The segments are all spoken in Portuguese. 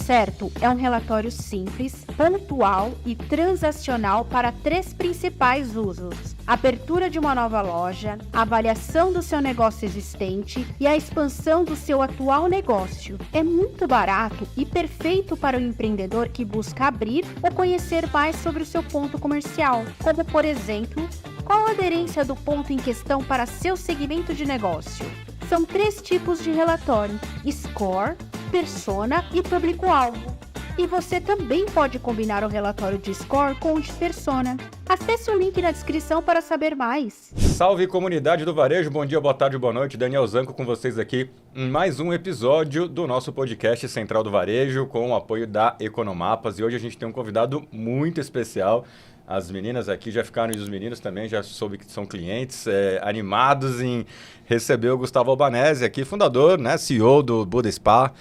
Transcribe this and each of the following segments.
certo é um relatório simples, pontual e transacional para 3 principais usos: abertura de uma nova loja, avaliação do seu negócio existente e a expansão do seu atual negócio. É muito barato e perfeito para o empreendedor que busca abrir ou conhecer mais sobre o seu ponto comercial, como, por exemplo, qual a aderência do ponto em questão para seu segmento de negócio. São 3 tipos de relatório: Score, Persona e Público-alvo. E você também pode combinar o relatório de Score com o de Persona. Acesse o link na descrição para saber mais. Salve comunidade do varejo, bom dia, boa tarde, boa noite. Daniel Zanco com vocês aqui em mais um episódio do nosso podcast Central do Varejo com o apoio da Economapas. E hoje a gente tem um convidado muito especial. As meninas aqui já ficaram, e os meninos também, já soube que são clientes, animados em receber o Gustavo Albanese aqui, fundador, né, CEO do Buda Spa.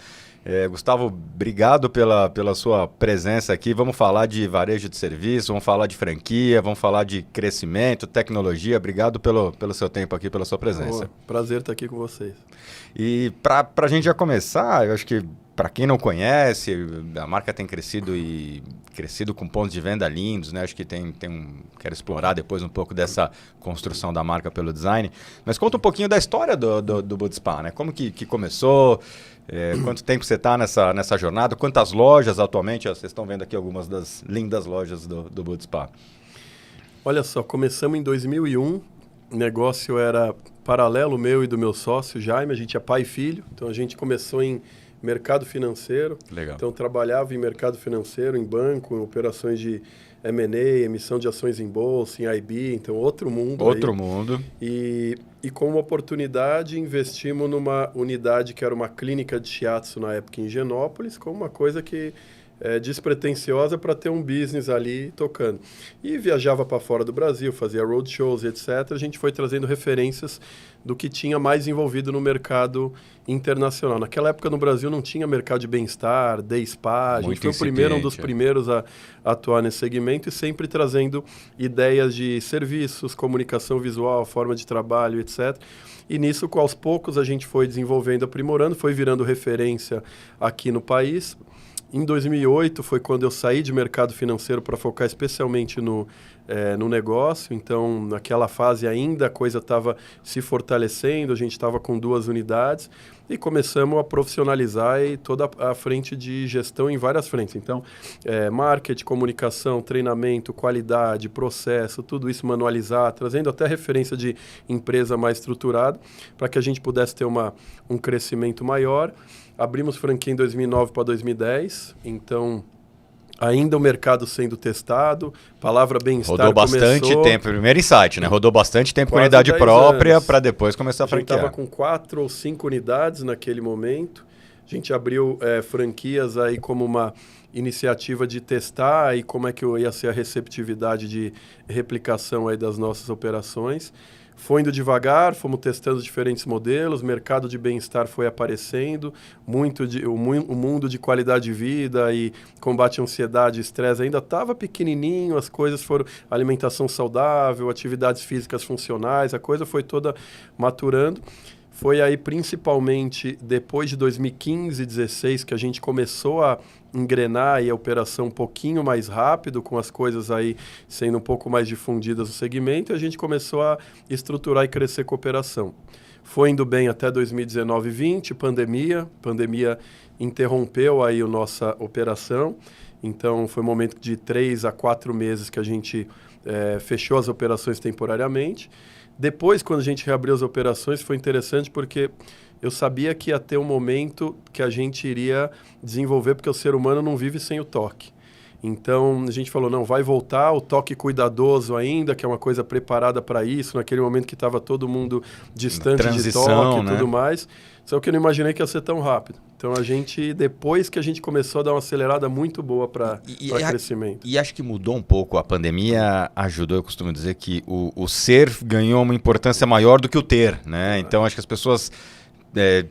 Gustavo, obrigado pela sua presença aqui. Vamos falar de varejo de serviço, vamos falar de franquia, vamos falar de crescimento, tecnologia. Obrigado pelo seu tempo aqui, pela sua presença. Prazer estar aqui com vocês. E para a gente já começar, eu acho que para quem não conhece, a marca tem crescido com pontos de venda lindos, né? Acho que quero explorar depois um pouco dessa construção da marca pelo design. Mas conta um pouquinho da história do Buda Spa, né? Como que começou? Quanto tempo você está nessa jornada? Quantas lojas atualmente? Vocês estão vendo aqui algumas das lindas lojas do Buda Spa. Olha só, começamos em 2001. O negócio era paralelo meu e do meu sócio, Jaime. A gente é pai e filho. Então, a gente começou em mercado financeiro. Legal. Então, trabalhava em mercado financeiro, em banco, em operações de M&A, emissão de ações em bolsa, em IB. Então, outro mundo. Outro mundo. E com uma oportunidade, investimos numa unidade que era uma clínica de shiatsu na época em Higienópolis, como uma coisa que despretensiosa para ter um business ali tocando. E viajava para fora do Brasil, fazia roadshows, etc. A gente foi trazendo referências do que tinha mais envolvido no mercado internacional. Naquela época no Brasil não tinha mercado de bem-estar, day spa. A gente foi um dos primeiros a atuar nesse segmento e sempre trazendo ideias de serviços, comunicação visual, forma de trabalho, etc. E nisso, aos poucos, a gente foi desenvolvendo, aprimorando, foi virando referência aqui no país. Em 2008 foi quando eu saí de mercado financeiro para focar especialmente no negócio. Então, naquela fase ainda a coisa estava se fortalecendo, a gente estava com 2 unidades e começamos a profissionalizar e toda a frente de gestão em várias frentes. Então, marketing, comunicação, treinamento, qualidade, processo, tudo isso manualizar, trazendo até referência de empresa mais estruturada para que a gente pudesse ter um crescimento maior. Abrimos franquia em 2009 para 2010, então ainda o mercado sendo testado, palavra bem-estar rodou bastante tempo, primeiro insight, né? Rodou bastante tempo com unidade própria para depois começar a franquear. A gente estava com 4 ou 5 unidades naquele momento, a gente abriu franquias aí como uma iniciativa de testar e como é que ia ser a receptividade de replicação aí das nossas operações. Foi indo devagar, fomos testando diferentes modelos, mercado de bem-estar foi aparecendo, o mundo de qualidade de vida e combate à ansiedade e estresse ainda estava pequenininho, as coisas foram alimentação saudável, atividades físicas funcionais, a coisa foi toda maturando. Foi aí principalmente depois de 2015, 2016 que a gente começou a engrenar aí a operação um pouquinho mais rápido, com as coisas aí sendo um pouco mais difundidas no segmento, e a gente começou a estruturar e crescer com a operação. Foi indo bem até 2019 e 2020, pandemia interrompeu aí a nossa operação, então foi um momento de 3 a 4 meses que a gente fechou as operações temporariamente. Depois, quando a gente reabriu as operações, foi interessante porque eu sabia que ia ter um momento que a gente iria desenvolver, porque o ser humano não vive sem o toque. Então, a gente falou, não, vai voltar, o toque cuidadoso ainda, que é uma coisa preparada para isso, naquele momento que estava todo mundo distante de toque e tudo mais. Só que eu não imaginei que ia ser tão rápido. Então, depois que a gente começou a dar uma acelerada muito boa para crescimento. E acho que mudou um pouco. A pandemia ajudou, eu costumo dizer que o ser ganhou uma importância maior do que o ter, né? Então, acho que as pessoas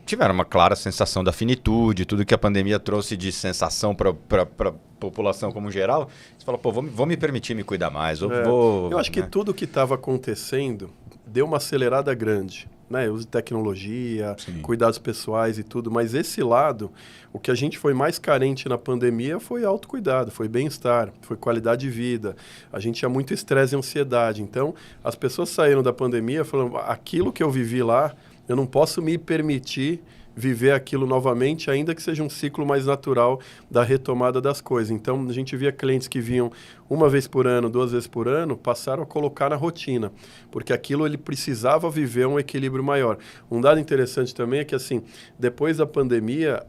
tiveram uma clara sensação da finitude, tudo que a pandemia trouxe de sensação para a população como geral. Você fala, vou me permitir me cuidar mais. Eu acho que tudo que estava acontecendo deu uma acelerada grande, né? Uso de tecnologia, Sim. cuidados pessoais e tudo, mas esse lado, o que a gente foi mais carente na pandemia foi autocuidado, foi bem-estar, foi qualidade de vida. A gente tinha muito estresse e ansiedade. Então, as pessoas saíram da pandemia falando, aquilo que eu vivi lá, eu não posso me permitir viver aquilo novamente, ainda que seja um ciclo mais natural da retomada das coisas. Então, a gente via clientes que vinham uma vez por ano, 2 vezes por ano, passaram a colocar na rotina, porque aquilo ele precisava viver um equilíbrio maior. Um dado interessante também é que, assim, depois da pandemia,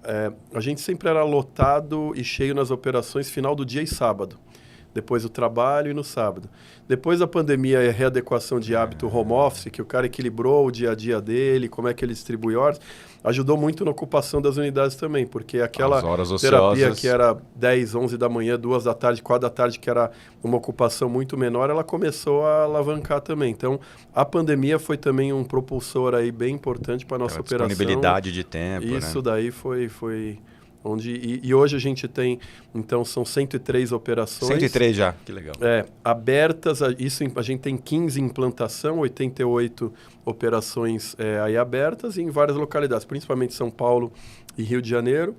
a gente sempre era lotado e cheio nas operações final do dia e sábado. Depois do trabalho e no sábado. Depois da pandemia e a readequação de hábito home office, que o cara equilibrou o dia a dia dele, como é que ele distribui horas, ajudou muito na ocupação das unidades também, porque aquela terapia que era 10, 11 da manhã, 2 da tarde, 4 da tarde, que era uma ocupação muito menor, ela começou a alavancar também. Então, a pandemia foi também um propulsor aí bem importante para a nossa operação. Disponibilidade de tempo, Isso daí foi onde, e hoje a gente tem, então, são 103 operações. 103 já, que legal. Abertas, isso a gente tem 15 em implantação, 88 operações aí abertas e em várias localidades, principalmente São Paulo e Rio de Janeiro,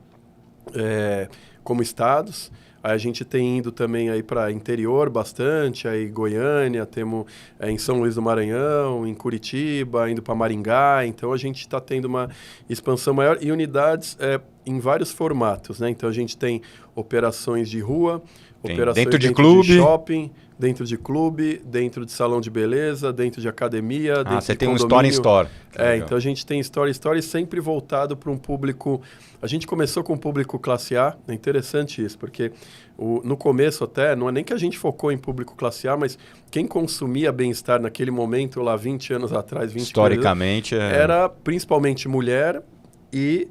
como estados. Aí a gente tem indo também aí para interior bastante, aí Goiânia, temos em São Luís do Maranhão, em Curitiba, indo para Maringá. Então a gente está tendo uma expansão maior e unidades em vários formatos, né? Então a gente tem operações de rua, operações dentro de clube, de shopping, dentro de clube, dentro de salão de beleza, dentro de academia, dentro você de tem condomínio. um store. Então a gente tem store sempre voltado para um público. A gente começou com o público classe A, é interessante isso, porque no começo até, não é nem que a gente focou em público classe A, mas quem consumia bem-estar naquele momento, lá 20 anos atrás, 20 historicamente, era principalmente mulher e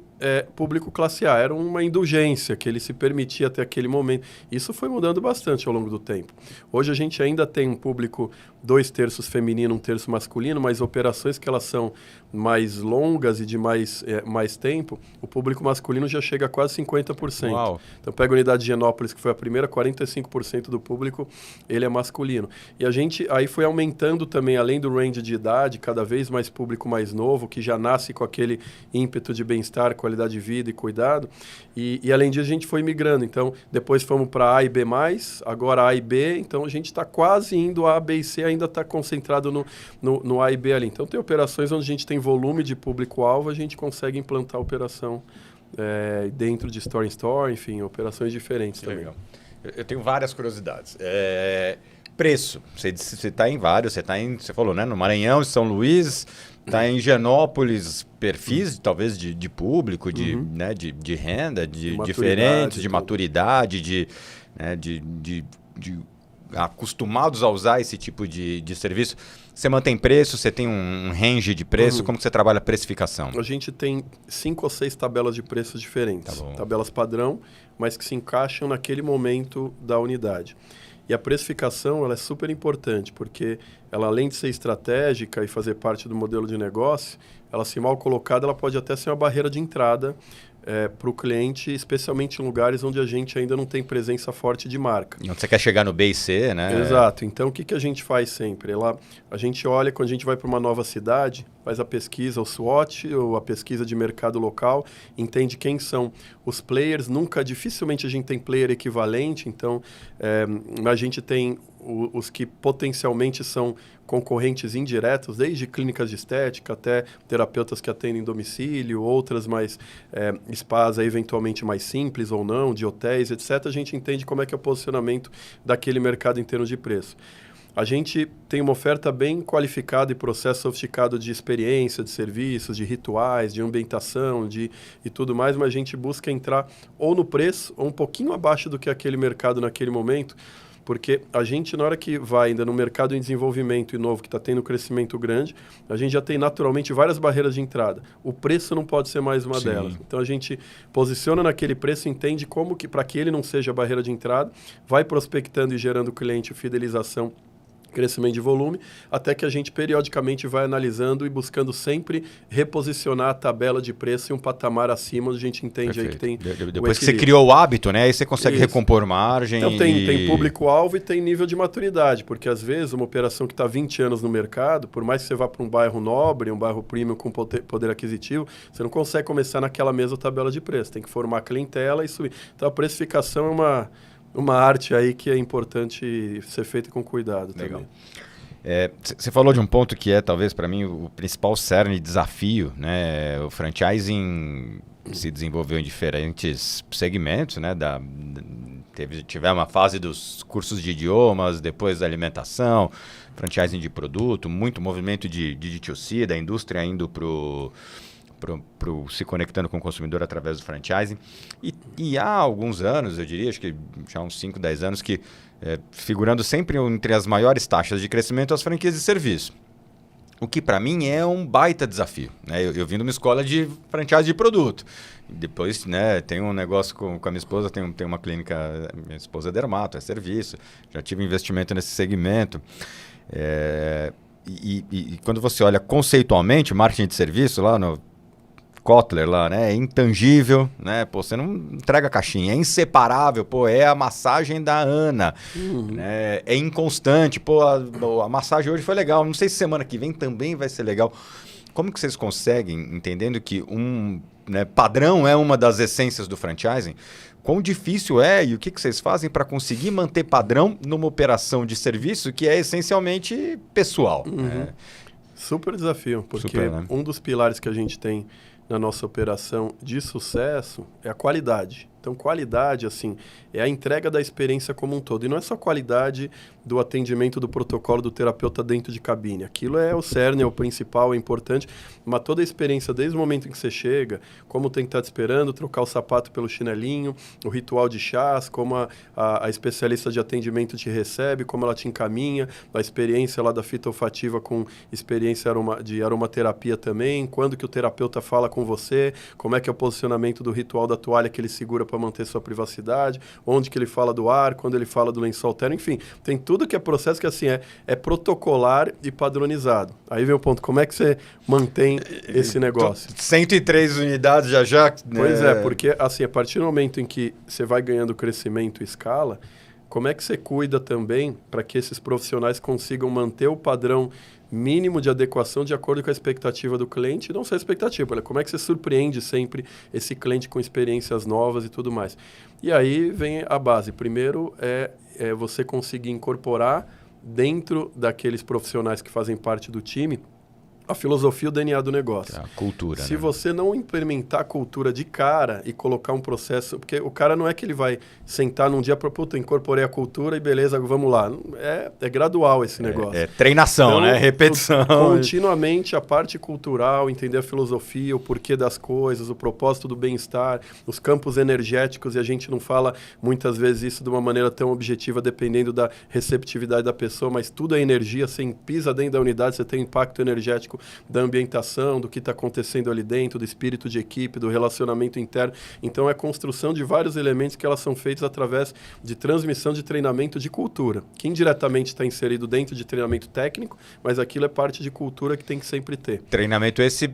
público classe A. Era uma indulgência que ele se permitia até aquele momento. Isso foi mudando bastante ao longo do tempo. Hoje a gente ainda tem um público 2/3 feminino, 1/3 masculino, mas operações que elas são mais longas e de mais tempo, o público masculino já chega a quase 50%. Uau. Então pega a unidade de Higienópolis, que foi a primeira, 45% do público, ele é masculino. E a gente aí foi aumentando também, além do range de idade, cada vez mais público mais novo, que já nasce com aquele ímpeto de bem-estar, qualidade de vida e cuidado. E além disso, a gente foi migrando. Então, depois fomos para A e B+, agora A e B. Então, a gente está quase indo a B e C, ainda está concentrado no A e B ali. Então, tem operações onde a gente tem volume de público-alvo, a gente consegue implantar a operação dentro de store-in-store, enfim, operações diferentes também. Legal. Eu tenho várias curiosidades. Preço. Você está em vários, você falou, né? No Maranhão, São Luís, está em Higienópolis, perfis talvez de público, né, de renda, diferentes, de maturidade, de acostumados a usar esse tipo de serviço. Você mantém preço, você tem um range de preço, como que você trabalha a precificação? A gente tem 5 ou 6 tabelas de preços diferentes, tabelas padrão, mas que se encaixam naquele momento da unidade. E a precificação ela é super importante, porque ela, além de ser estratégica e fazer parte do modelo de negócio, ela, se mal colocada, ela pode até ser uma barreira de entrada para o cliente, especialmente em lugares onde a gente ainda não tem presença forte de marca. E onde você quer chegar no B e C, né? Exato. Então, o que a gente faz sempre? A gente olha, quando a gente vai para uma nova cidade, faz a pesquisa, o SWOT, ou a pesquisa de mercado local, entende quem são os players. Dificilmente a gente tem player equivalente, então a gente tem os que potencialmente são concorrentes indiretos, desde clínicas de estética até terapeutas que atendem em domicílio, outras mais spas eventualmente mais simples ou não, de hotéis, etc. A gente entende como é que é o posicionamento daquele mercado em termos de preço. A gente tem uma oferta bem qualificada e processo sofisticado de experiência, de serviços, de rituais, de ambientação e tudo mais, mas a gente busca entrar ou no preço ou um pouquinho abaixo do que aquele mercado naquele momento, porque a gente, na hora que vai ainda no mercado em desenvolvimento e novo, que está tendo crescimento grande, a gente já tem naturalmente várias barreiras de entrada. O preço não pode ser mais uma delas. Então a gente posiciona naquele preço, entende como que, para que ele não seja barreira de entrada, vai prospectando e gerando cliente, fidelização crescimento de volume, até que a gente periodicamente vai analisando e buscando sempre reposicionar a tabela de preço em um patamar acima, onde a gente entende aí que tem depois que você criou o hábito, né? Aí você consegue Isso. recompor margem. Então tem público-alvo e tem nível de maturidade, porque às vezes uma operação que está 20 anos no mercado, por mais que você vá para um bairro nobre, um bairro premium com poder aquisitivo, você não consegue começar naquela mesma tabela de preço, tem que formar clientela e subir. Então a precificação é uma arte aí que é importante ser feita com cuidado. Legal. Também. Você falou de um ponto que é, talvez, para mim, o principal cerne de desafio, né? O franchising se desenvolveu em diferentes segmentos, né? Tive uma fase dos cursos de idiomas, depois da alimentação, franchising de produto, muito movimento de D2C, da indústria indo se conectando com o consumidor através do franchising. E há alguns anos, eu diria, acho que já uns 5, 10 anos, que figurando sempre entre as maiores taxas de crescimento as franquias de serviço. O que para mim é um baita desafio, né? Eu vim de uma escola de franchise de produto. Depois, né, tem um negócio com a minha esposa, tem uma clínica, minha esposa é dermato, é serviço. Já tive investimento nesse segmento. E quando você olha conceitualmente, marketing de serviço lá no Kotler lá, né? É intangível, né? Pô, você não entrega a caixinha, é inseparável, pô, é a massagem da Ana, né? É inconstante, pô, a massagem hoje foi legal, não sei se semana que vem também vai ser legal. Como que vocês conseguem, entendendo que padrão é uma das essências do franchising, quão difícil é e o que vocês fazem para conseguir manter padrão numa operação de serviço que é essencialmente pessoal? Né? Super desafio, porque Super, né? um dos pilares que a gente tem na nossa operação de sucesso é a qualidade. Então, qualidade, assim, é a entrega da experiência como um todo. E não é só qualidade do atendimento do protocolo do terapeuta dentro de cabine. Aquilo é o cerne, é o principal, é importante. Mas toda a experiência, desde o momento em que você chega, como tem que estar te esperando, trocar o sapato pelo chinelinho, o ritual de chás, como a especialista de atendimento te recebe, como ela te encaminha, a experiência lá da fita olfativa com experiência de aromaterapia também, quando que o terapeuta fala com você, como é que é o posicionamento do ritual da toalha que ele segura para manter sua privacidade, onde que ele fala do ar, quando ele fala do lençol térmico, enfim, tem tudo que é processo que assim é protocolar e padronizado. Aí vem o ponto, como é que você mantém esse negócio? 103 unidades já. Pois porque assim, a partir do momento em que você vai ganhando crescimento e escala, como é que você cuida também para que esses profissionais consigam manter o padrão mínimo de adequação de acordo com a expectativa do cliente, não só a expectativa, como é que você surpreende sempre esse cliente com experiências novas e tudo mais. E aí vem a base. Primeiro é você conseguir incorporar dentro daqueles profissionais que fazem parte do time a filosofia e o DNA do negócio. A cultura, Se né? você não implementar a cultura de cara e colocar um processo... Porque o cara não é que ele vai sentar num dia para... Puta, incorporei a cultura e beleza, vamos lá. É gradual esse negócio. É treinação, então, né? Repetição. Continuamente a parte cultural, entender a filosofia, o porquê das coisas, o propósito do bem-estar, os campos energéticos, e a gente não fala muitas vezes isso de uma maneira tão objetiva, dependendo da receptividade da pessoa, mas tudo é energia, você pisa dentro da unidade, você tem impacto energético da ambientação, do que está acontecendo ali dentro, do espírito de equipe, do relacionamento interno. Então, é a construção de vários elementos que elas são feitos através de transmissão de treinamento de cultura, que indiretamente está inserido dentro de treinamento técnico, mas aquilo é parte de cultura que tem que sempre ter. Treinamento esse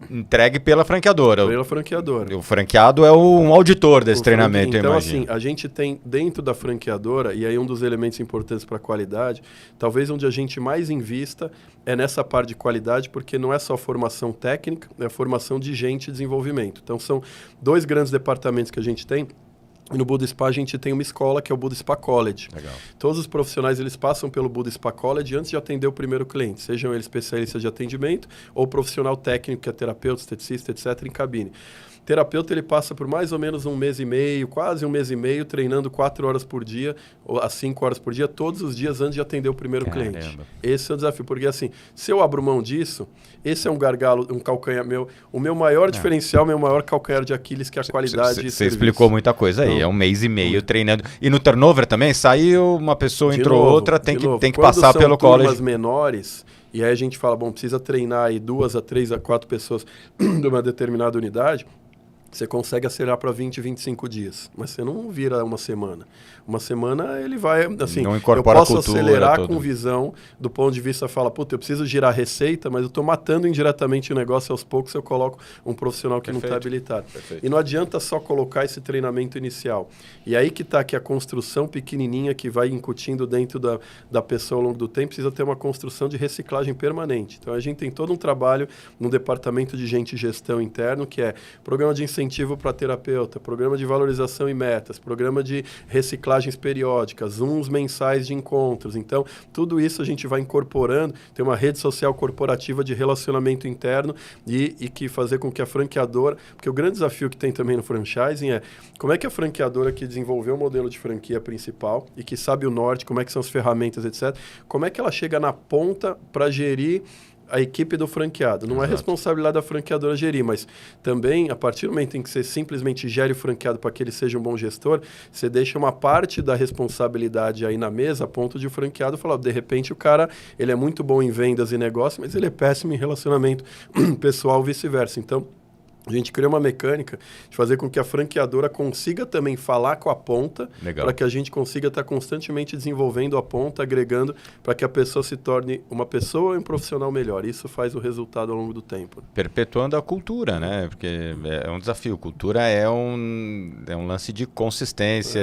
entregue pela franqueadora. Pela franqueadora. O franqueado é um auditor desse treinamento, então, eu imagino. Assim, a gente tem dentro da franqueadora, e aí um dos elementos importantes para a qualidade, talvez onde a gente mais invista é nessa parte de qualidade, porque não é só formação técnica, é a formação de gente e desenvolvimento. Então, são 2 grandes departamentos que a gente tem. E no Buda Spa a gente tem uma escola que é o Buda Spa College. Legal. Todos os profissionais eles passam pelo Buda Spa College antes de atender o primeiro cliente, sejam eles especialistas de atendimento ou profissional técnico, que é terapeuta, esteticista, etc., em cabine. O terapeuta ele passa por mais ou menos 1 mês e meio, quase 1 mês e meio, treinando 4 horas por dia, ou às 5 horas por dia, todos os dias antes de atender o primeiro cliente. Esse é o desafio, porque assim, se eu abro mão disso, esse é um gargalo, um calcanhar meu. O meu maior diferencial, meu maior calcanhar de Aquiles, que é a qualidade de Você explicou muita coisa aí, é 1 mês e meio treinando. E no turnover também, saiu uma pessoa, entrou outra, tem que passar pelo college. Quando são turmas menores, e aí a gente fala, bom, precisa treinar aí 2 a 3 a 4 pessoas de uma determinada unidade, você consegue acelerar para 20, 25 dias, mas você não vira uma semana. Uma semana ele vai, assim, não eu incorpora posso a cultura acelerar toda. com visão do ponto de vista, fala, puta, eu preciso girar receita, mas eu estou matando indiretamente o negócio aos poucos, eu coloco um profissional que não está habilitado. Perfeito. E não adianta só colocar esse treinamento inicial. E aí que está aqui a construção pequenininha que vai incutindo dentro da pessoa ao longo do tempo, precisa ter uma construção de reciclagem permanente. Então a gente tem todo um trabalho no departamento de gente e gestão interno, que é programa de incentivo para terapeuta, programa de valorização e metas, programa de reciclagens periódicas, Zooms mensais de encontros. Então, tudo isso a gente vai incorporando, tem uma rede social corporativa de relacionamento interno e que fazer com que a franqueadora, porque o grande desafio que tem também no franchising é como é que a franqueadora que desenvolveu o modelo de franquia principal e que sabe o norte, como é que são as ferramentas, etc., como é que ela chega na ponta para gerir a equipe do franqueado. Não Exato. é responsabilidade da franqueadora gerir, mas também, a partir do momento em que você simplesmente gere o franqueado para que ele seja um bom gestor, você deixa uma parte da responsabilidade aí na mesa, a ponto de o franqueado falar, de repente o cara, ele é muito bom em vendas e negócio, mas ele é péssimo em relacionamento pessoal, vice-versa. Então, a gente criou uma mecânica de fazer com que a franqueadora consiga também falar com a ponta, para que a gente consiga estar constantemente desenvolvendo a ponta, agregando, para que a pessoa se torne uma pessoa e um profissional melhor. Isso faz o resultado ao longo do tempo. Perpetuando a cultura, né? Porque é um desafio. Cultura é um lance de consistência,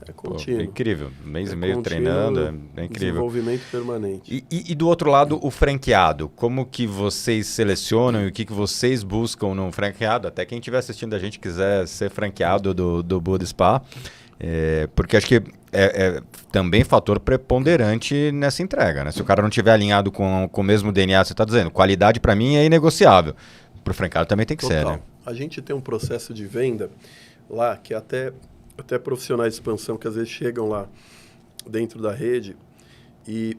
É contínuo. É incrível. Mês e meio treinando, é incrível. Desenvolvimento permanente. E do outro lado, o franqueado. Como que vocês selecionam e o que vocês buscam no franqueado? Até quem estiver assistindo a gente quiser ser franqueado do Buda Spa, porque acho que é também fator preponderante nessa entrega, né? Se o cara não estiver alinhado com o mesmo DNA, você está dizendo, qualidade para mim é inegociável. Para o franqueado também tem que ser, né? A gente tem um processo de venda lá que até profissionais de expansão que às vezes chegam lá dentro da rede e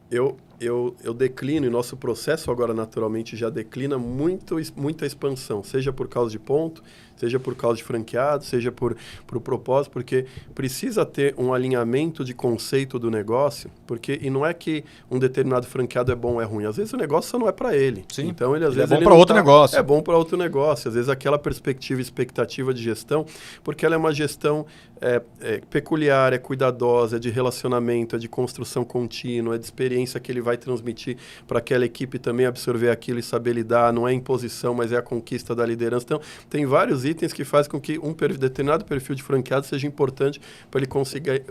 eu declino, e nosso processo agora naturalmente já declina muita expansão, seja por causa de ponto, seja por causa de franqueado, seja por propósito, porque precisa ter um alinhamento de conceito do negócio, e não é que um determinado franqueado é bom ou é ruim, às vezes o negócio só não é para ele. Sim. Então ele às vezes é bom para outro negócio. É bom para outro negócio, às vezes aquela perspectiva e expectativa de gestão, porque ela é uma gestão peculiar, é cuidadosa, é de relacionamento, é de construção contínua, é de experiência que ele vai transmitir para aquela equipe também absorver aquilo e saber lidar, não é imposição, mas é a conquista da liderança. Então, tem vários itens que fazem com que um determinado perfil de franqueado seja importante para ele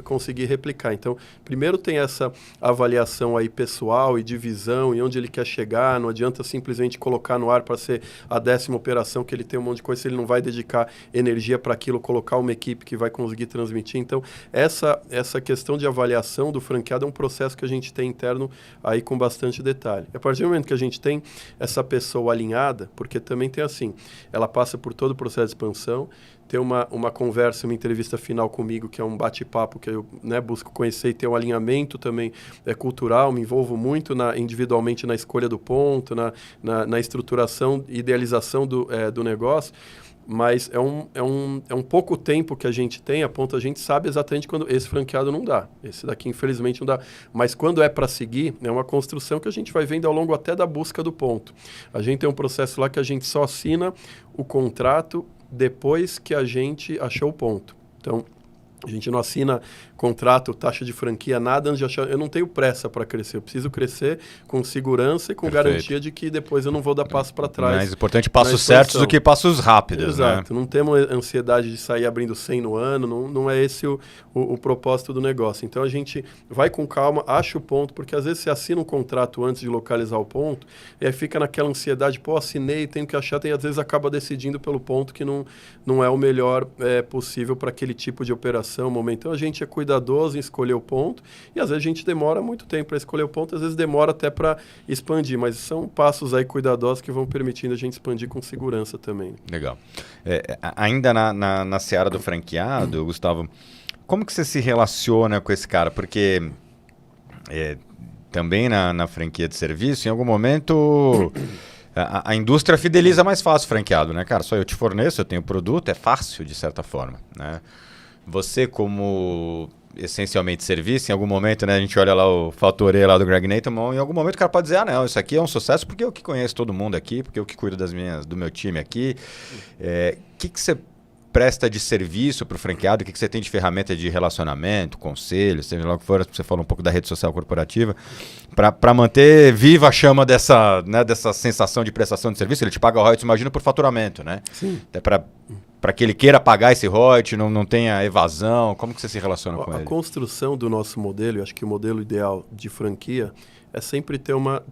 conseguir replicar. Então, primeiro tem essa avaliação aí pessoal e de visão e onde ele quer chegar, não adianta simplesmente colocar no ar para ser a 10ª operação, que ele tem um monte de coisa, se ele não vai dedicar energia para aquilo, colocar uma equipe que vai conseguir transmitir. Então, essa questão de avaliação do franqueado é um processo que a gente tem interno aí com bastante detalhe. A partir do momento que a gente tem essa pessoa alinhada, porque também tem assim, ela passa por todo o processo de expansão, tem uma conversa, uma entrevista final comigo, que é um bate-papo que eu busco conhecer e ter um alinhamento também cultural, me envolvo muito individualmente na escolha do ponto, na estruturação e idealização do negócio, mas é um pouco tempo que a gente tem, a ponto a gente sabe exatamente quando esse franqueado não dá. Esse daqui, infelizmente, não dá. Mas quando é para seguir, é uma construção que a gente vai vendo ao longo até da busca do ponto. A gente tem um processo lá que a gente só assina o contrato depois que a gente achou o ponto. Então, a gente não assina contrato, taxa de franquia, nada antes de achar. Eu não tenho pressa para crescer. Eu preciso crescer com segurança e com garantia de que depois eu não vou dar passo para trás. Mais importante passos certos do que passos rápidos. Exato. Né? Não temos ansiedade de sair abrindo 100 no ano. Não é esse o propósito do negócio. Então, a gente vai com calma, acha o ponto, porque às vezes você assina um contrato antes de localizar o ponto e aí fica naquela ansiedade, assinei, tenho que achar, e às vezes acaba decidindo pelo ponto que não é o melhor possível para aquele tipo de operação, momento. Então, a gente é cuidadoso em escolher o ponto e às vezes a gente demora muito tempo para escolher o ponto, às vezes demora até para expandir, mas são passos aí cuidadosos que vão permitindo a gente expandir com segurança também. Legal. Ainda na seara do franqueado, Gustavo, como que você se relaciona com esse cara? Porque também na franquia de serviço, em algum momento a indústria fideliza mais fácil o franqueado, né, cara? Só eu te forneço, eu tenho produto, é fácil de certa forma, né? Você como essencialmente serviço, em algum momento, né, a gente olha lá o fator E lá do Greg Neitman, em algum momento o cara pode dizer, não, isso aqui é um sucesso porque eu que conheço todo mundo aqui, porque eu que cuido do meu time aqui. que você presta de serviço para o franqueado? O que você tem de ferramenta de relacionamento, conselho, seja lá o que for? Você falou um pouco da rede social corporativa, para manter viva a chama dessa, né, dessa sensação de prestação de serviço. Ele te paga royalties, imagino, por faturamento, né? Sim. Até para que ele queira pagar esse royalties, não tenha evasão. Como que você se relaciona com ele? A construção do nosso modelo, eu acho que o modelo ideal de franquia é sempre ter uma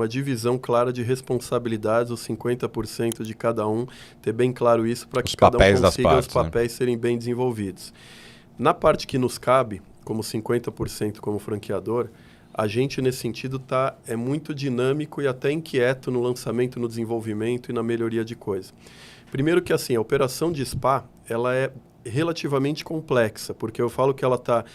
divisão clara de responsabilidades, os 50% de cada um, ter bem claro isso para que cada um consiga os papéis serem bem desenvolvidos. Na parte que nos cabe, como 50% como franqueador, a gente, nesse sentido, é muito dinâmico e até inquieto no lançamento, no desenvolvimento e na melhoria de coisas. Primeiro que, assim, a operação de spa, ela é relativamente complexa, porque eu falo que ela está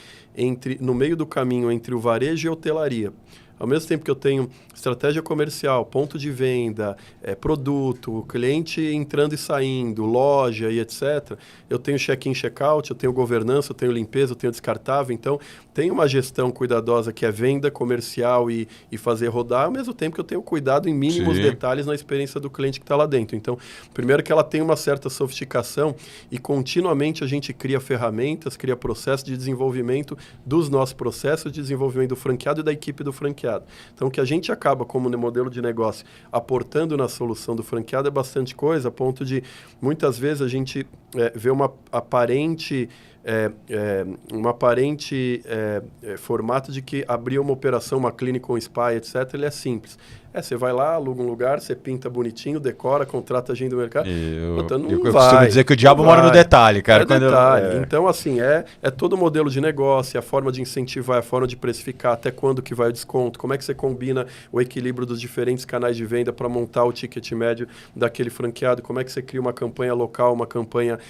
no meio do caminho entre o varejo e a hotelaria. Ao mesmo tempo que eu tenho estratégia comercial, ponto de venda, produto, cliente entrando e saindo, loja e etc., eu tenho check-in, check-out, eu tenho governança, eu tenho limpeza, eu tenho descartável. Então, tem uma gestão cuidadosa que é venda comercial e fazer rodar, ao mesmo tempo que eu tenho cuidado em mínimos detalhes na experiência do cliente que está lá dentro. Então, primeiro que ela tem uma certa sofisticação e continuamente a gente cria ferramentas, cria processos de desenvolvimento dos nossos processos de desenvolvimento do franqueado e da equipe do franqueado. Então, o que a gente acaba, como modelo de negócio, aportando na solução do franqueado é bastante coisa, a ponto de, muitas vezes, a gente vê uma aparente formato de que abrir uma operação, uma clínica, um spa, etc., ele é simples. Você vai lá, aluga um lugar, você pinta bonitinho, decora, contrata gente do mercado. Eu costumo dizer que o diabo mora no detalhe, cara. Detalhe. Então, assim, é todo o modelo de negócio, a forma de incentivar, a forma de precificar, até quando que vai o desconto, como é que você combina o equilíbrio dos diferentes canais de venda para montar o ticket médio daquele franqueado, como é que você cria uma campanha local, uma campanha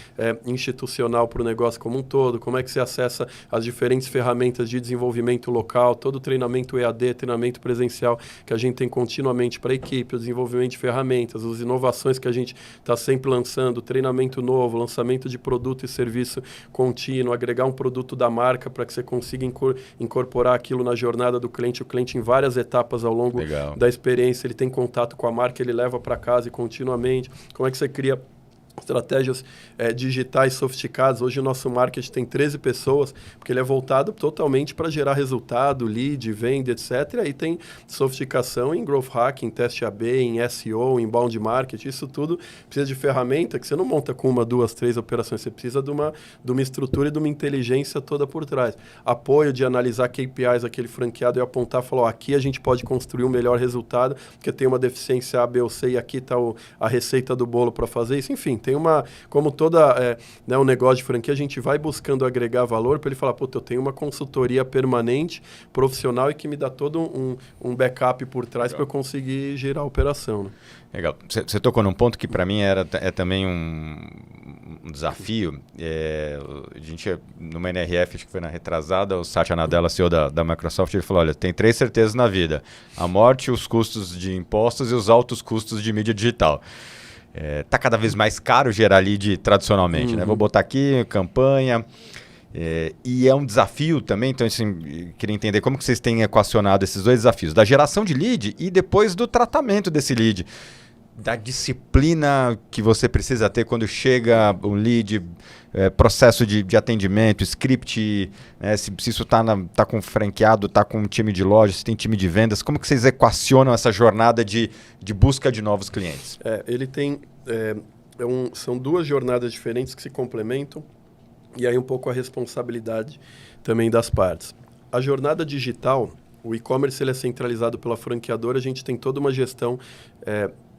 institucional para o negócio como um todo, como é que você acessa as diferentes ferramentas de desenvolvimento local, todo o treinamento EAD, treinamento presencial que a gente tem continuamente para a equipe, o desenvolvimento de ferramentas, as inovações que a gente está sempre lançando, treinamento novo, lançamento de produto e serviço contínuo, agregar um produto da marca para que você consiga incorporar aquilo na jornada do cliente, o cliente em várias etapas ao longo da experiência, ele tem contato com a marca, ele leva para casa e continuamente, como é que você cria estratégias digitais sofisticadas. Hoje o nosso marketing tem 13 pessoas, porque ele é voltado totalmente para gerar resultado, lead, venda, etc. E aí tem sofisticação em growth hacking, teste AB, em SEO, em inbound marketing. Isso tudo precisa de ferramenta que você não monta com 1, 2, 3 operações. Você precisa de uma estrutura e de uma inteligência toda por trás. Apoio de analisar KPIs daquele franqueado e apontar e falar, aqui a gente pode construir um melhor resultado, porque tem uma deficiência A, B ou C e aqui está a receita do bolo para fazer isso. Enfim, tem como toda um negócio de franquia, a gente vai buscando agregar valor para ele falar, eu tenho uma consultoria permanente, profissional e que me dá todo um backup por trás para eu conseguir gerar a operação. Né? Legal. Você tocou num ponto que para mim é também um desafio. A gente, numa NRF, acho que foi na retrasada, o Satya Nadella, CEO da Microsoft, ele falou, olha, tem 3 certezas na vida: a morte, os custos de impostos e os altos custos de mídia digital. Tá cada vez mais caro gerar lead tradicionalmente, né? Vou botar aqui, campanha, e é um desafio também, então assim, queria entender como que vocês têm equacionado esses 2 desafios, da geração de lead e depois do tratamento desse lead, da disciplina que você precisa ter quando chega um lead, processo de atendimento, script, se isso tá com franqueado, tá com um time de loja, se tem time de vendas, como que vocês equacionam essa jornada de busca de novos clientes? Ele tem, são 2 jornadas diferentes que se complementam e aí um pouco a responsabilidade também das partes. A jornada digital, o e-commerce ele é centralizado pela franqueadora, a gente tem toda uma gestão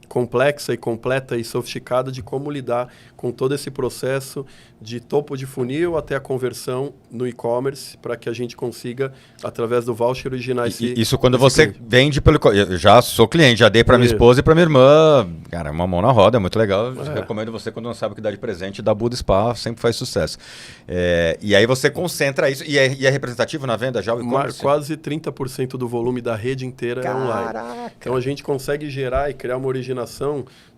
complexa e completa e sofisticada de como lidar com todo esse processo de topo de funil até a conversão no e-commerce para que a gente consiga, através do voucher, originar isso quando você cliente. Vende pelo... Eu já sou cliente, já dei para minha esposa e para minha irmã. Cara, uma mão na roda, é muito legal. Recomendo você, quando não sabe o que dá de presente, da Buda Spa, sempre faz sucesso. E aí você concentra isso. E é representativo na venda já o e-commerce? Quase 30% do volume da rede inteira é online. Então a gente consegue gerar e criar uma originação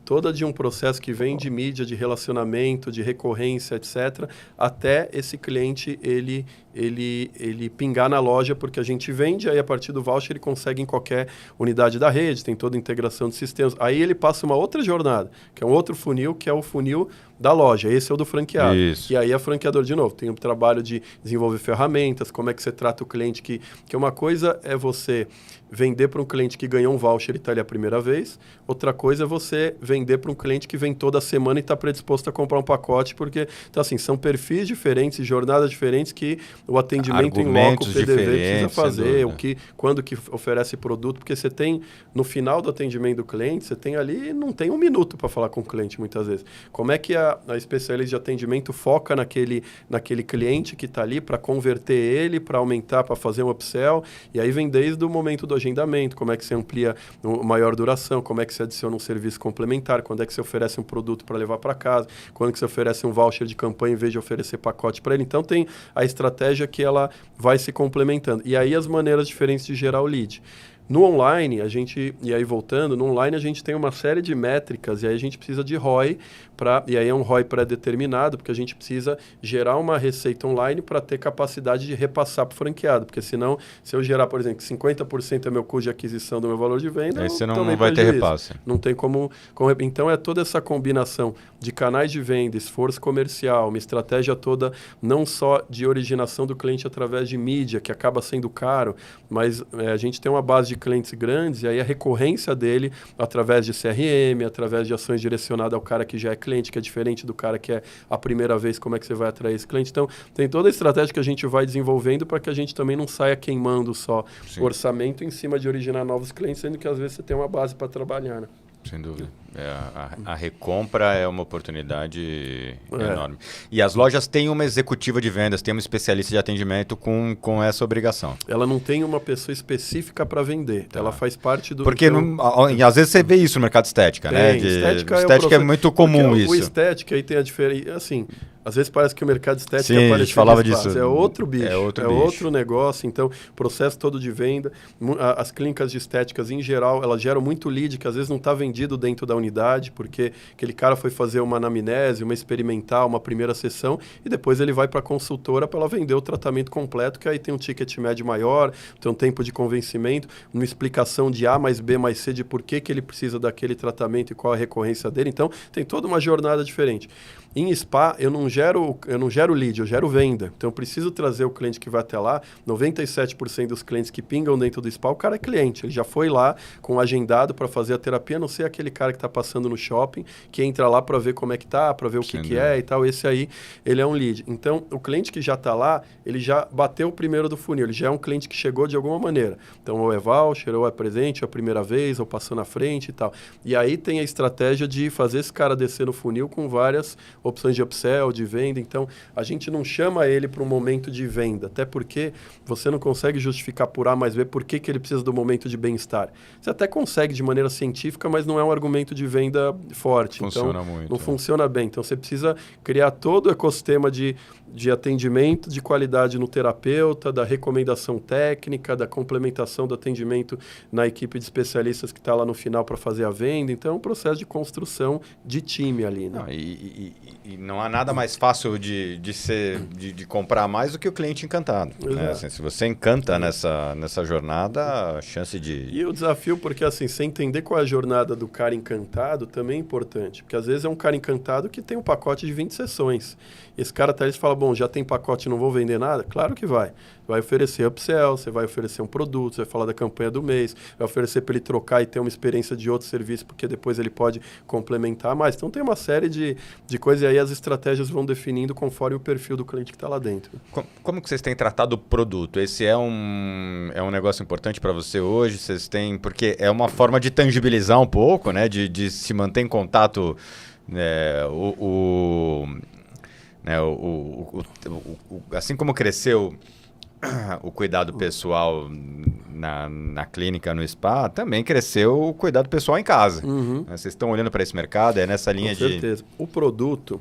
toda de um processo que vem de mídia, de relacionamento, de recorrência, etc., até esse cliente ele ele pingar na loja, porque a gente vende, aí a partir do voucher ele consegue em qualquer unidade da rede, tem toda a integração de sistemas. Aí ele passa uma outra jornada, que é um outro funil, que é o funil da loja. Esse é o do franqueado. Isso. E aí é franqueador, de novo, tem o trabalho de desenvolver ferramentas, como é que você trata o cliente, que uma coisa é você vender para um cliente que ganhou um voucher e está ali a primeira vez, outra coisa é você vender para um cliente que vem toda semana e está predisposto a comprar um pacote, porque, então assim, são perfis diferentes, jornadas diferentes que o atendimento em loco, o PDV precisa fazer, quando que oferece produto, porque você tem, no final do atendimento do cliente, você tem ali, não tem um minuto para falar com o cliente muitas vezes. Como é que a especialista de atendimento foca naquele cliente que está ali para converter ele, para aumentar, para fazer um upsell, e aí vem desde o momento do agendamento, como é que você amplia maior duração, como é que você adiciona um serviço complementar, quando é que você oferece um produto para levar para casa, quando é que você oferece um voucher de campanha em vez de oferecer pacote para ele. Então tem a estratégia que ela vai se complementando. E aí as maneiras diferentes de gerar o lead. No online, e aí voltando, no online a gente tem uma série de métricas e aí a gente precisa de ROI, e aí é um ROI pré-determinado, porque a gente precisa gerar uma receita online para ter capacidade de repassar para o franqueado, porque senão, se eu gerar, por exemplo, 50% é meu custo de aquisição do meu valor de venda, aí você não vai ter repasse. Não tem como... Então é toda essa combinação de canais de venda, esforço comercial, uma estratégia toda não só de originação do cliente através de mídia, que acaba sendo caro, mas a gente tem uma base de clientes grandes e aí a recorrência dele através de CRM, através de ações direcionadas ao cara que já é cliente, que é diferente do cara que é a primeira vez, como é que você vai atrair esse cliente. Então, tem toda a estratégia que a gente vai desenvolvendo para que a gente também não saia queimando só o orçamento em cima de originar novos clientes, sendo que às vezes você tem uma base para trabalhar, né? Sem dúvida. A recompra é uma oportunidade enorme. E as lojas têm uma executiva de vendas, tem uma especialista de atendimento com essa obrigação. Ela não tem uma pessoa específica para vender. Tá. Ela faz parte do... Porque às vezes você vê isso no mercado estética, né? Estética é muito comum isso. O estética aí tem a diferença... Assim, às vezes parece que o mercado estético é parecido. A gente falava disso. É outro bicho. É outro negócio. Então, processo todo de venda. As clínicas de estéticas, em geral, elas geram muito lead, que às vezes não está vendido dentro da unidade, porque aquele cara foi fazer uma anamnese, uma experimental, uma primeira sessão, e depois ele vai para a consultora para ela vender o tratamento completo, que aí tem um ticket médio maior, tem um tempo de convencimento, uma explicação de A mais B mais C de por que ele precisa daquele tratamento e qual a recorrência dele. Então, tem toda uma jornada diferente. Em spa, eu não gero lead, eu gero venda. Então, eu preciso trazer o cliente que vai até lá. 97% dos clientes que pingam dentro do spa, o cara é cliente. Ele já foi lá com agendado para fazer a terapia, a não ser aquele cara que está passando no shopping, que entra lá para ver como é que tá, para ver o que é e tal. Esse aí, ele é um lead. Então, o cliente que já está lá, ele já bateu o primeiro do funil. Ele já é um cliente que chegou de alguma maneira. Então, ou é voucher, ou é presente, ou é a primeira vez, ou passou na frente e tal. E aí tem a estratégia de fazer esse cara descer no funil com várias opções de upsell, de venda. Então, a gente não chama ele para um momento de venda, até porque você não consegue justificar por A mais B por que ele precisa do momento de bem-estar. Você até consegue de maneira científica, mas não é um argumento de venda forte. Funciona muito. Não funciona bem. Então, você precisa criar todo o ecossistema de atendimento, de qualidade no terapeuta, da recomendação técnica, da complementação do atendimento na equipe de especialistas que está lá no final para fazer a venda. Então, é um processo de construção de time ali, né? Não, e não há nada mais fácil de comprar mais do que o cliente encantado. Né? Assim, se você encanta nessa jornada, a chance de... E o desafio, porque assim, você entender qual é a jornada do cara encantado também é importante. Porque às vezes é um cara encantado que tem um pacote de 20 sessões. Esse cara até fala, bom, já tem pacote, não vou vender nada? Claro que vai. Vai oferecer upsell, você vai oferecer um produto, você vai falar da campanha do mês, vai oferecer para ele trocar e ter uma experiência de outro serviço, porque depois ele pode complementar mais. Então tem uma série de coisas e aí as estratégias vão definindo conforme o perfil do cliente que está lá dentro. Como que vocês têm tratado o produto? Esse é um negócio importante para você hoje? Vocês têm... Porque é uma forma de tangibilizar um pouco, né? De se manter em contato... assim como cresceu o cuidado pessoal na clínica, no spa, também cresceu o cuidado pessoal em casa. Uhum. Vocês estão olhando para esse mercado, é nessa linha de... Com certeza. O produto,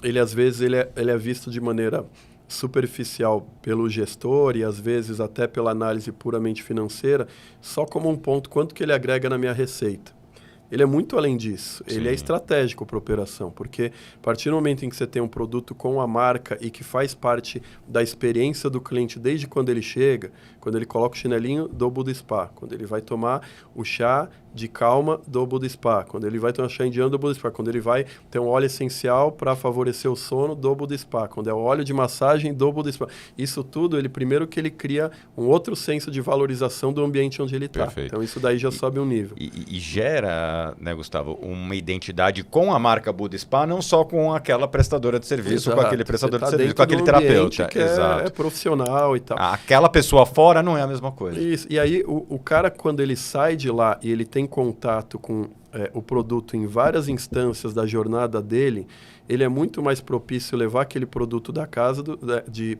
ele às vezes ele é visto de maneira superficial pelo gestor e às vezes até pela análise puramente financeira, só como um ponto, quanto que ele agrega na minha receita. ele é muito além disso. Sim. Ele é estratégico para a operação, porque a partir do momento em que você tem um produto com a marca e que faz parte da experiência do cliente desde quando ele chega, quando ele coloca o chinelinho do Buda Spa, quando ele vai tomar o chá de calma do Buda Spa, quando ele vai tomar chá indiano do Buda Spa, quando ele vai ter um óleo essencial para favorecer o sono do Buda Spa, quando é o óleo de massagem do Buda Spa. Isso tudo, primeiro que ele cria um outro senso de valorização do ambiente onde ele está. Então isso daí já sobe um nível. E gera, né, Gustavo, uma identidade com a marca Buda Spa, não só com aquela prestadora de serviço, com aquele prestador de serviço, com aquele terapeuta. Que é profissional e tal. Aquela pessoa fora não é a mesma coisa. Isso. E aí o cara, quando ele sai de lá e ele tem contato com o produto em várias instâncias da jornada dele, ele é muito mais propício levar aquele produto da casa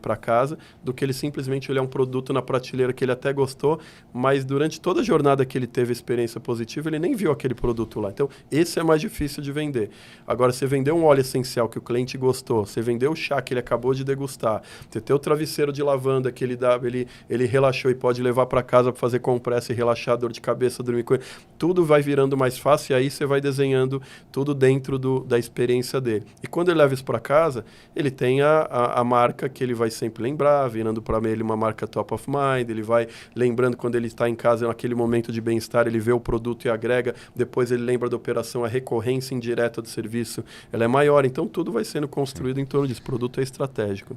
para casa do que ele simplesmente olhar um produto na prateleira que ele até gostou, mas durante toda a jornada que ele teve experiência positiva, ele nem viu aquele produto lá. Então, esse é mais difícil de vender. Agora, você vender um óleo essencial que o cliente gostou, você vender o chá que ele acabou de degustar, você ter o travesseiro de lavanda que ele relaxou e pode levar para casa para fazer compressa e relaxar, dor de cabeça, dormir com ele, tudo vai virando mais fácil e aí você vai desenhando tudo dentro da experiência dele. E quando ele leva isso para casa, ele tem a marca que ele vai sempre lembrar, virando para ele uma marca top of mind, ele vai lembrando quando ele está em casa, naquele momento de bem-estar, ele vê o produto e agrega, depois ele lembra da operação, a recorrência indireta do serviço, ela é maior, então tudo vai sendo construído em torno disso, o produto é estratégico.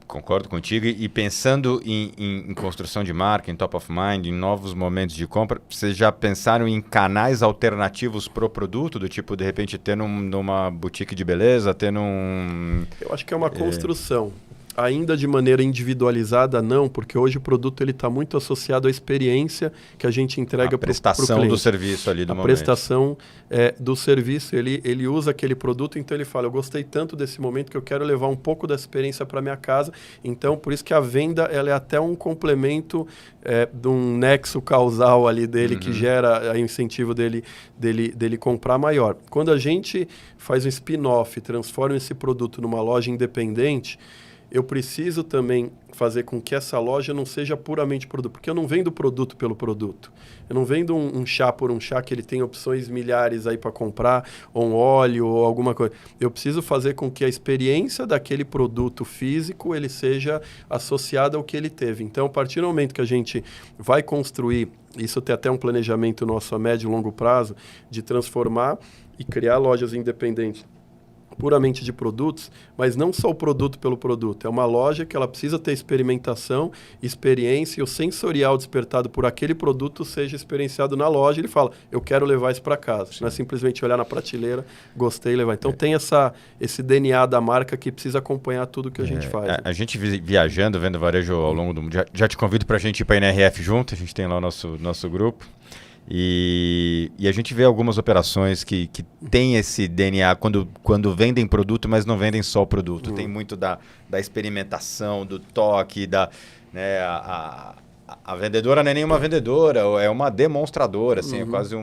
Concordo contigo. E pensando em construção de marca, em top of mind, em novos momentos de compra, vocês já pensaram em canais alternativos para o produto? Do tipo, de repente, ter numa boutique de beleza, ter num... Eu acho que é uma construção. Ainda de maneira individualizada, não, porque hoje o produto está muito associado à experiência que a gente entrega para o cliente. A prestação do serviço ali do momento. A prestação do serviço, ele usa aquele produto, então ele fala, eu gostei tanto desse momento que eu quero levar um pouco dessa experiência para minha casa. Então, por isso que a venda ela é até um complemento de um nexo causal ali dele, que gera o incentivo dele comprar maior. Quando a gente faz um spin-off, transforma esse produto numa loja independente, eu preciso também fazer com que essa loja não seja puramente produto, porque eu não vendo produto pelo produto. Eu não vendo um chá por um chá que ele tem opções milhares aí para comprar, ou um óleo, ou alguma coisa. Eu preciso fazer com que a experiência daquele produto físico ele seja associada ao que ele teve. Então, a partir do momento que a gente vai construir, isso tem até um planejamento nosso a médio e longo prazo, de transformar e criar lojas independentes puramente de produtos, mas não só o produto pelo produto. É uma loja que ela precisa ter experimentação, experiência e o sensorial despertado por aquele produto seja experienciado na loja. Ele fala, eu quero levar isso para casa. Sim. Não é simplesmente olhar na prateleira, gostei e levar. Então tem esse DNA da marca que precisa acompanhar tudo que a gente faz. A gente viajando, vendo varejo ao longo do mundo, já te convido para a gente ir para a NRF junto, a gente tem lá o nosso grupo. E a gente vê algumas operações que tem esse DNA quando vendem produto, mas não vendem só o produto. Tem muito da experimentação, do toque, né, a vendedora não é nenhuma vendedora, é uma demonstradora, assim, é quase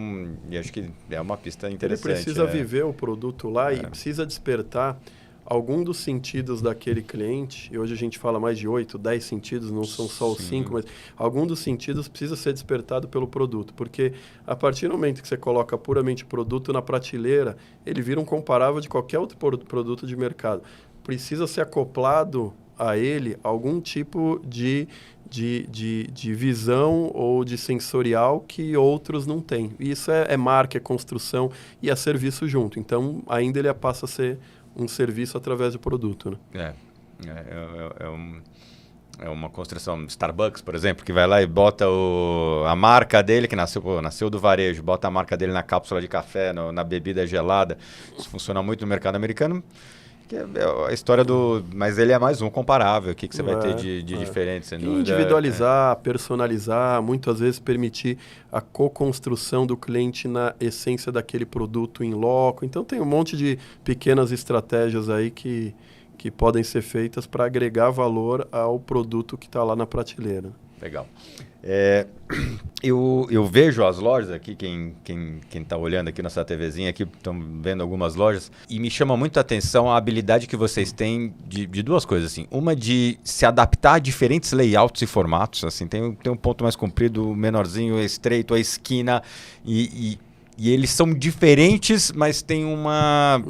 e acho que é uma pista interessante. Ele precisa viver o produto lá e precisa despertar algum dos sentidos daquele cliente, e hoje a gente fala mais de 8, 10 sentidos, não são só os 5, mas algum dos sentidos precisa ser despertado pelo produto, porque a partir do momento que você coloca puramente produto na prateleira, ele vira um comparável de qualquer outro produto de mercado. Precisa ser acoplado a ele algum tipo de visão ou de sensorial que outros não têm. E isso é marca, é construção e é serviço junto. Então, ainda ele passa a ser um serviço através do produto, né? É uma construção. Starbucks, por exemplo, que vai lá e bota a marca dele, que nasceu do varejo, bota a marca dele na cápsula de café, na bebida gelada. Isso funciona muito no mercado americano. Que é a história mas ele é mais um comparável. O que você vai ter de diferente? Sendo individualizar, personalizar, muitas vezes permitir a co-construção do cliente na essência daquele produto em loco. Então tem um monte de pequenas estratégias aí que podem ser feitas para agregar valor ao produto que está lá na prateleira. Legal. Eu vejo as lojas aqui, quem está olhando aqui nessa TVzinha aqui, estão vendo algumas lojas, e me chama muito a atenção a habilidade que vocês têm de duas coisas, assim. Uma de se adaptar a diferentes layouts e formatos, assim, tem um ponto mais comprido, menorzinho, estreito, a esquina, e E eles são diferentes, mas tem uma...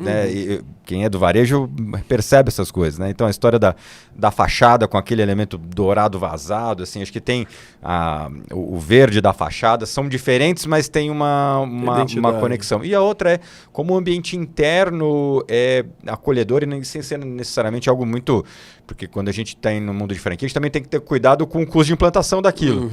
quem é do varejo percebe essas coisas, né? Então a história da fachada com aquele elemento dourado vazado, assim, acho que tem o verde da fachada, são diferentes, mas tem uma conexão. E a outra é como o ambiente interno é acolhedor e sem ser necessariamente algo muito... Porque quando a gente está no mundo de franquia, a gente também tem que ter cuidado com o custo de implantação daquilo.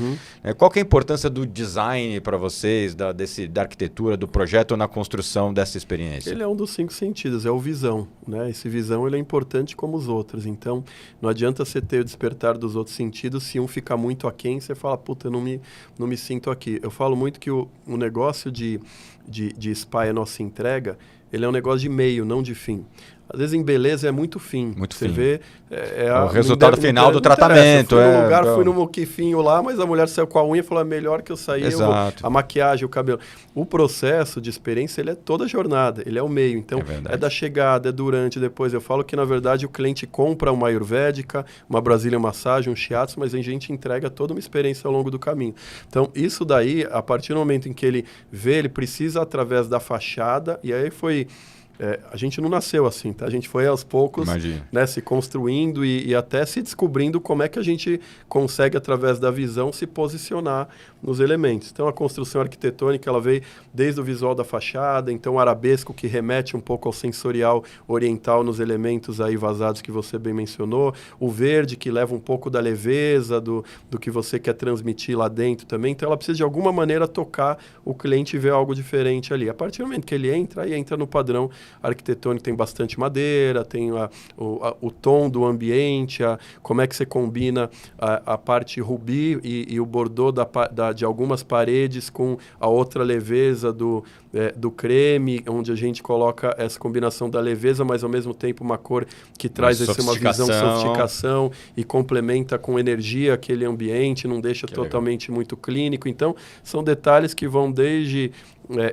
Qual que é a importância do design para vocês, da arquitetura, do projeto na construção dessa experiência? Ele é um dos 5 sentidos, é o visão, né? Esse visão ele é importante como os outros. Então, não adianta você ter o despertar dos outros sentidos, se um ficar muito aquém, você fala, puta, eu não me sinto aqui. Eu falo muito que o negócio de spa, a nossa entrega, ele é um negócio de meio, não de fim. Às vezes em beleza é muito fim. Você vê... o resultado final do tratamento. Fui no moquifinho lá, mas a mulher saiu com a unha e falou, é melhor que eu saí. A maquiagem, o cabelo. O processo de experiência, ele é toda a jornada, ele é o meio. Então, é da chegada, é durante, depois. Eu falo que, na verdade, o cliente compra uma ayurvédica, uma Brazilian Massage, um shiatsu, mas a gente entrega toda uma experiência ao longo do caminho. Então, isso daí, a partir do momento em que ele vê, ele precisa através da fachada, e aí foi... a gente não nasceu assim, tá? A gente foi aos poucos, né, se construindo e até se descobrindo como é que a gente consegue, através da visão, se posicionar nos elementos. Então, a construção arquitetônica, ela veio desde o visual da fachada, então o arabesco, que remete um pouco ao sensorial oriental nos elementos aí vazados que você bem mencionou, o verde, que leva um pouco da leveza do que você quer transmitir lá dentro também. Então, ela precisa, de alguma maneira, tocar o cliente e ver algo diferente ali. A partir do momento que ele entra, aí entra no padrão arquitetônico, tem bastante madeira, tem o tom do ambiente, como é que você combina a parte rubi e o bordô de algumas paredes com a outra leveza do creme, onde a gente coloca essa combinação da leveza, mas ao mesmo tempo uma cor que traz uma visão de sofisticação e complementa com energia aquele ambiente, não deixa totalmente muito clínico. Então, são detalhes que vão desde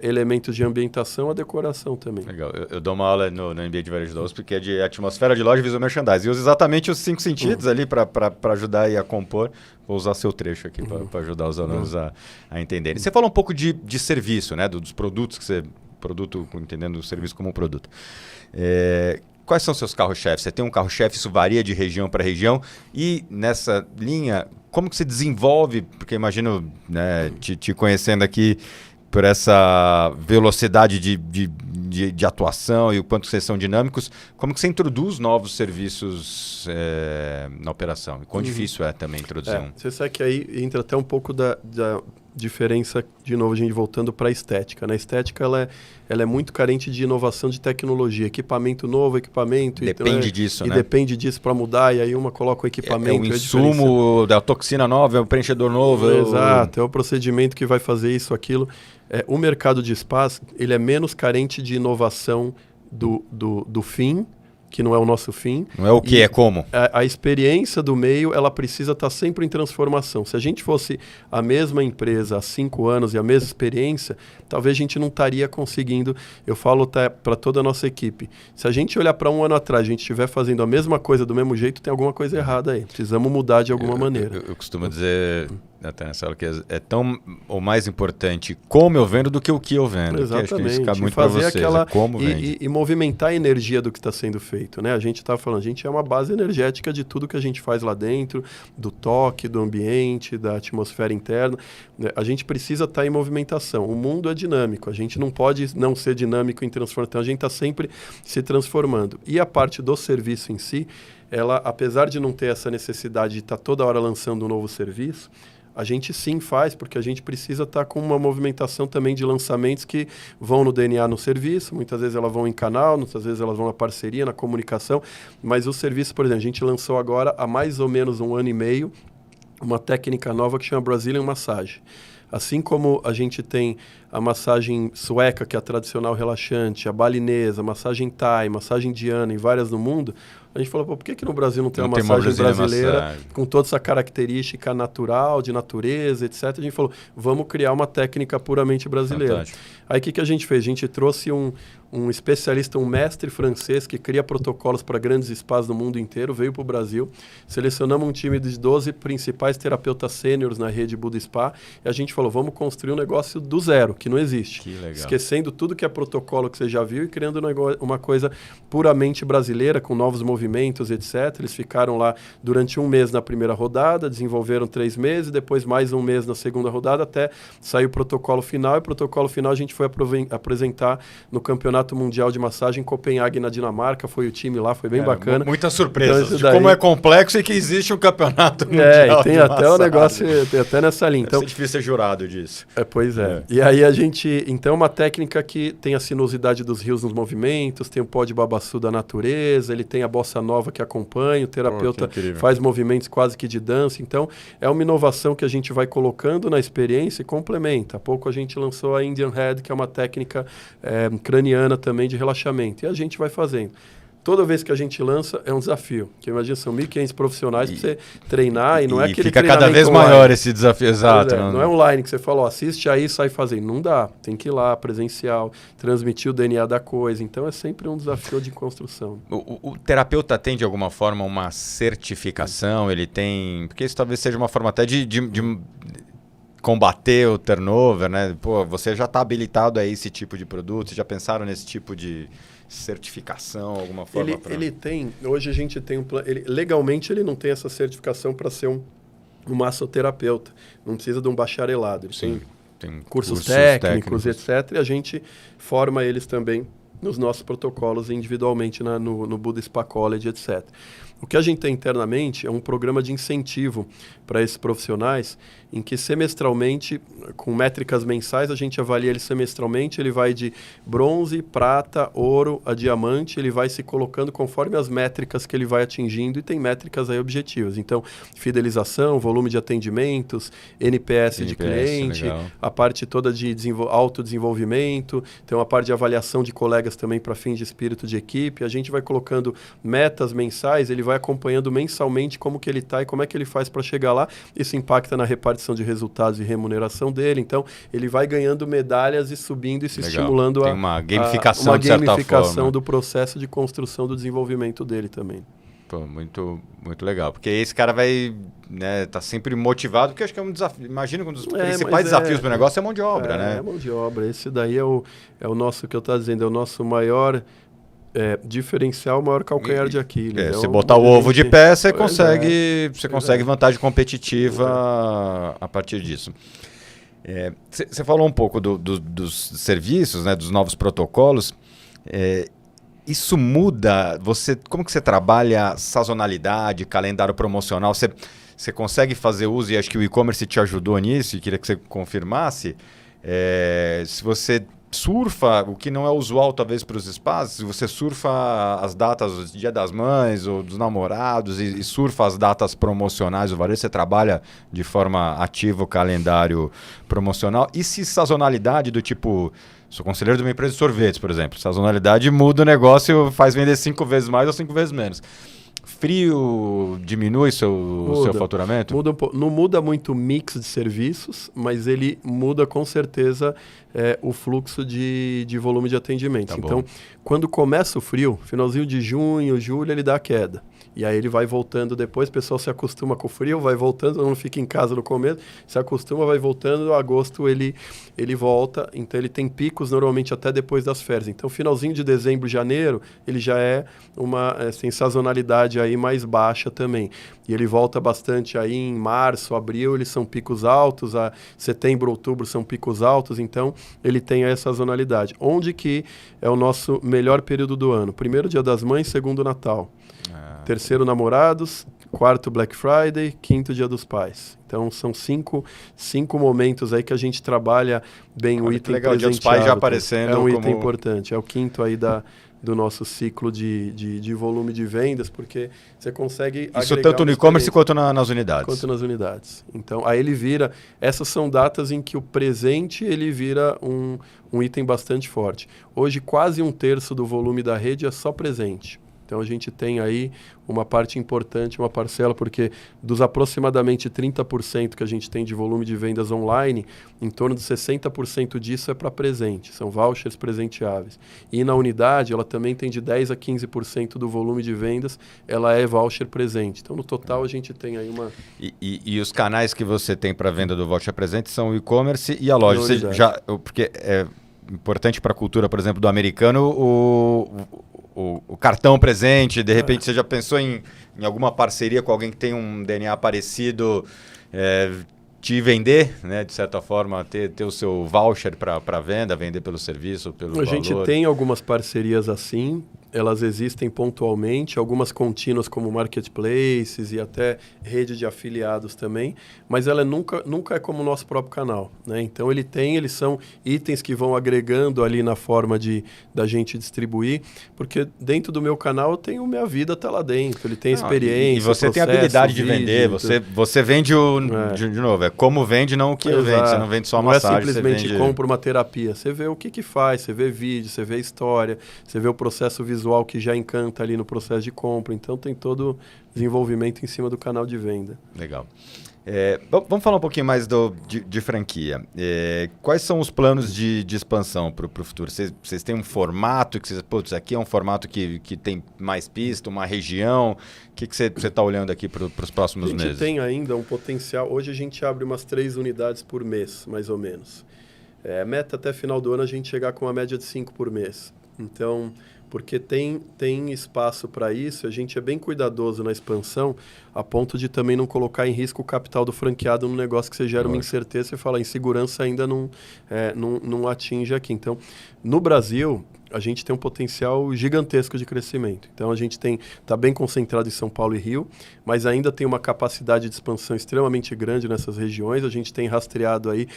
elementos de ambientação a decoração também. Legal. Eu dou uma aula no MBA de Varejo da USP, que é de atmosfera de loja e visual merchandising. E uso exatamente os 5 sentidos ali para ajudar aí a compor. Vou usar seu trecho aqui para ajudar os alunos a entenderem. Você falou um pouco de serviço, né? Dos produtos que você... entendendo o serviço como um produto. Quais são seus carros-chefes? Você tem um carro-chefe, isso varia de região para região. E nessa linha, como que você desenvolve? Porque imagino, né, te conhecendo aqui, por essa velocidade de atuação e o quanto vocês são dinâmicos, como que você introduz novos serviços na operação? E quão difícil é também introduzir um? Você sabe que aí entra até um pouco da diferença, de novo, a gente voltando para a estética. A estética ela é muito carente de inovação de tecnologia, equipamento novo, Depende disso, né? E depende disso para mudar, e aí uma coloca o equipamento. É o insumo da toxina nova, é o preenchedor novo. Exato, é o procedimento que vai fazer isso, aquilo. O mercado de spas, ele é menos carente de inovação do fim, que não é o nosso fim. Não é o que, é como. A experiência do meio, ela precisa estar sempre em transformação. Se a gente fosse a mesma empresa há 5 anos e a mesma experiência, talvez a gente não estaria conseguindo. Eu falo para toda a nossa equipe. Se a gente olhar para 1 ano atrás, a gente estiver fazendo a mesma coisa do mesmo jeito, tem alguma coisa errada aí. Precisamos mudar de alguma maneira. Eu costumo dizer... até nessa hora que é tão ou mais importante como eu vendo do que o que eu vendo. Exatamente. Que acho que isso cabe muito para vocês, como vende. E movimentar a energia do que está sendo feito, né? A gente está falando, a gente é uma base energética de tudo que a gente faz lá dentro, do toque, do ambiente, da atmosfera interna. A gente precisa estar em movimentação. O mundo é dinâmico, a gente não pode não ser dinâmico em transformação, a gente está sempre se transformando. E a parte do serviço em si, ela, apesar de não ter essa necessidade de estar toda hora lançando um novo serviço, a gente sim faz, porque a gente precisa estar com uma movimentação também de lançamentos que vão no DNA no serviço, muitas vezes elas vão em canal, muitas vezes elas vão na parceria, na comunicação, mas o serviço, por exemplo, a gente lançou agora há mais ou menos 1 ano e meio uma técnica nova que chama Brazilian Massage. Assim como a gente tem a massagem sueca, que é a tradicional relaxante, a balinesa, a massagem thai, massagem indiana e várias no mundo, A gente falou, pô, por que no Brasil não tem Não uma tem uma massagem brasileira massagem. com toda essa característica natural, de natureza, etc. A gente falou, vamos criar uma técnica puramente brasileira. Fantástico. Aí o que a gente fez? A gente trouxe um especialista, um mestre francês que cria protocolos para grandes spas do mundo inteiro, veio para o Brasil. Selecionamos um time de 12 principais terapeutas sêniores na rede Buda Spa e a gente falou, vamos construir um negócio do zero, que não existe. Que legal. Esquecendo tudo que é protocolo que você já viu e criando uma coisa puramente brasileira, com novos movimentos, etc. Eles ficaram lá durante 1 mês na primeira rodada, desenvolveram 3 meses, depois mais 1 mês na segunda rodada, até sair o protocolo final. E o protocolo final a gente foi apresentar no Campeonato Mundial de Massagem em Copenhague, na Dinamarca. Foi o time lá, foi bem bacana. Muitas surpresas Então, de como é complexo e que existe um campeonato mundial e tem de até massagem. o negócio, tem até nessa linha. Então, Então, é difícil ser jurado disso. Pois é. E aí a gente... Então, é uma técnica que tem a sinuosidade dos rios nos movimentos, tem o pó de babaçu da natureza, ele tem a bossa nova que acompanha, o terapeuta faz movimentos quase que de dança. Então, é uma inovação que a gente vai colocando na experiência e complementa. Há pouco a gente lançou a Indian Head, que é uma técnica craniana também de relaxamento. E a gente vai fazendo. Toda vez que a gente lança, é um desafio. Porque imagina, são 1.500 profissionais para você treinar e não é aquele fica cada vez online. maior esse desafio, exato. Não é online que você fala, assiste aí e sai fazendo. Não dá. Tem que ir lá, presencial, transmitir o DNA da coisa. Então, é sempre um desafio de construção. O terapeuta tem, de alguma forma, uma certificação? Ele tem... Porque isso talvez seja uma forma até de combater o turnover, né? Pô, você já está habilitado a esse tipo de produto? Vocês já pensaram nesse tipo de certificação, alguma forma? Ele tem, hoje a gente tem legalmente ele não tem essa certificação para ser um massoterapeuta, não precisa de um bacharelado, ele tem cursos técnicos, etc. E a gente forma eles também nos nossos protocolos individualmente no Buda Spa College, etc. O que a gente tem internamente é um programa de incentivo para esses profissionais, em que semestralmente, com métricas mensais, a gente avalia ele semestralmente, ele vai de bronze, prata, ouro a diamante, ele vai se colocando conforme as métricas que ele vai atingindo, e tem métricas aí objetivas. Então, fidelização, volume de atendimentos, NPS de cliente, legal. A parte toda de autodesenvolvimento, tem uma parte de avaliação de colegas também para fins de espírito de equipe. A gente vai colocando metas mensais, ele vai acompanhando mensalmente como que ele está e como é que ele faz para chegar lá. Isso impacta na repartição de resultados e remuneração dele. Então, ele vai ganhando medalhas e subindo e se estimulando tem uma gamificação, de certa forma, do processo de construção do desenvolvimento dele também. Pô, muito, muito legal. Porque esse cara vai, né, tá sempre motivado, porque acho que é um desafio. Imagina que um dos principais desafios para o negócio é a mão de obra, né? É mão de obra. Esse daí é o nosso, que eu estou dizendo, é o nosso maior... diferencial, o maior calcanhar de Aquiles. Se botar o ovo de pé, você consegue vantagem competitiva a partir disso. Você falou um pouco dos serviços, né, dos novos protocolos. Isso muda? Como que você trabalha sazonalidade, calendário promocional? Você consegue fazer uso, e acho que o e-commerce te ajudou nisso, e queria que você confirmasse, se você surfa, o que não é usual talvez para os spas, se você surfa as datas do Dia das Mães ou dos namorados e surfa as datas promocionais do varejo, você trabalha de forma ativa o calendário promocional. E se sazonalidade do tipo, sou conselheiro de uma empresa de sorvetes, por exemplo, sazonalidade muda o negócio, faz vender 5 vezes mais ou 5 vezes menos. Frio diminui o seu faturamento? Muda um pouco. Não muda muito o mix de serviços, mas ele muda com certeza o fluxo de volume de atendimento. Então, quando começa o frio, finalzinho de junho, julho, ele dá a queda. E aí ele vai voltando depois, o pessoal se acostuma com o frio, vai voltando, não fica em casa no começo, se acostuma, vai voltando, em agosto ele volta, então ele tem picos normalmente até depois das férias. Então, finalzinho de dezembro, janeiro, ele já é uma sazonalidade aí mais baixa também. E ele volta bastante aí em março, abril, eles são picos altos, a setembro, outubro são picos altos, então ele tem essa sazonalidade. Onde que é o nosso melhor período do ano? Primeiro Dia das Mães, segundo Natal. Terceiro, Namorados. Quarto, Black Friday. Quinto, Dia dos Pais. Então, são cinco momentos aí que a gente trabalha bem. O item legal, o Dia dos Pais já aparecendo. É um item importante. É o quinto aí do nosso ciclo de volume de vendas, porque você consegue isso tanto no e-commerce quanto nas unidades. Quanto nas unidades. Então, aí ele vira... Essas são datas em que o presente ele vira um item bastante forte. Hoje, quase 1/3 do volume da rede é só presente. Então a gente tem aí uma parte importante, uma parcela, porque dos aproximadamente 30% que a gente tem de volume de vendas online, em torno de 60% disso é para presente, são vouchers presenteáveis. E na unidade, ela também tem de 10% a 15% do volume de vendas, ela é voucher presente. Então, no total, a gente tem aí uma... E os canais que você tem para venda do voucher presente são o e-commerce e a loja. Você porque é importante para a cultura, por exemplo, do americano, o cartão presente, de repente você já pensou em alguma parceria com alguém que tem um DNA parecido, te vender, né, de certa forma, ter o seu voucher para venda, vender pelo serviço, pelo valor? A gente tem algumas parcerias assim, elas existem pontualmente, algumas contínuas como marketplaces e até rede de afiliados também, mas ela nunca é como o nosso próprio canal, né? Então eles são itens que vão agregando ali na forma da gente distribuir, porque dentro do meu canal eu tenho minha vida tá lá dentro, ele tem experiência, e você tem a habilidade de vender, você vende de novo, é como vende, não o que vende, você não vende só a massagem. Não é simplesmente compra uma terapia, você vê o que faz, você vê vídeo, você vê história, você vê o processo visual que já encanta ali no processo de compra. Então, tem todo o desenvolvimento em cima do canal de venda. Legal. Vamos falar um pouquinho mais de franquia. Quais são os planos de expansão para o futuro? Vocês têm um formato que putz, aqui é um formato que tem mais pista, uma região? O que você está olhando aqui para os próximos meses? A gente tem ainda um potencial. Hoje a gente abre umas 3 unidades por mês, mais ou menos. A meta até final do ano a gente chegar com uma média de 5 por mês. Então, porque tem espaço para isso, a gente é bem cuidadoso na expansão, a ponto de também não colocar em risco o capital do franqueado num negócio que você gera uma incerteza e fala, em segurança ainda não atinge aqui. Então, no Brasil, a gente tem um potencial gigantesco de crescimento. Então, a gente está bem concentrado em São Paulo e Rio, mas ainda tem uma capacidade de expansão extremamente grande nessas regiões. A gente tem rastreado aí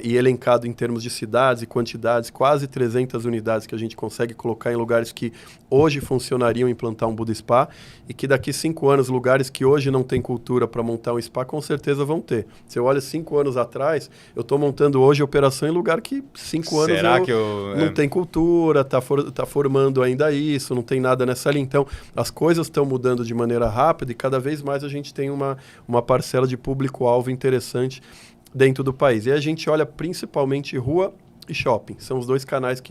e elencado em termos de cidades e quantidades, quase 300 unidades que a gente consegue colocar em lugares que hoje funcionariam implantar um Buda Spa e que daqui 5 anos, lugares que hoje não tem cultura para montar um spa, com certeza vão ter. Você olha 5 anos atrás, eu estou montando hoje operação em lugar que 5 anos não tem cultura, está formando ainda isso, não tem nada nessa linha. Então, as coisas estão mudando de maneira rápida e cada vez mais a gente tem uma parcela de público-alvo interessante dentro do país. E a gente olha principalmente rua e shopping. São os 2 canais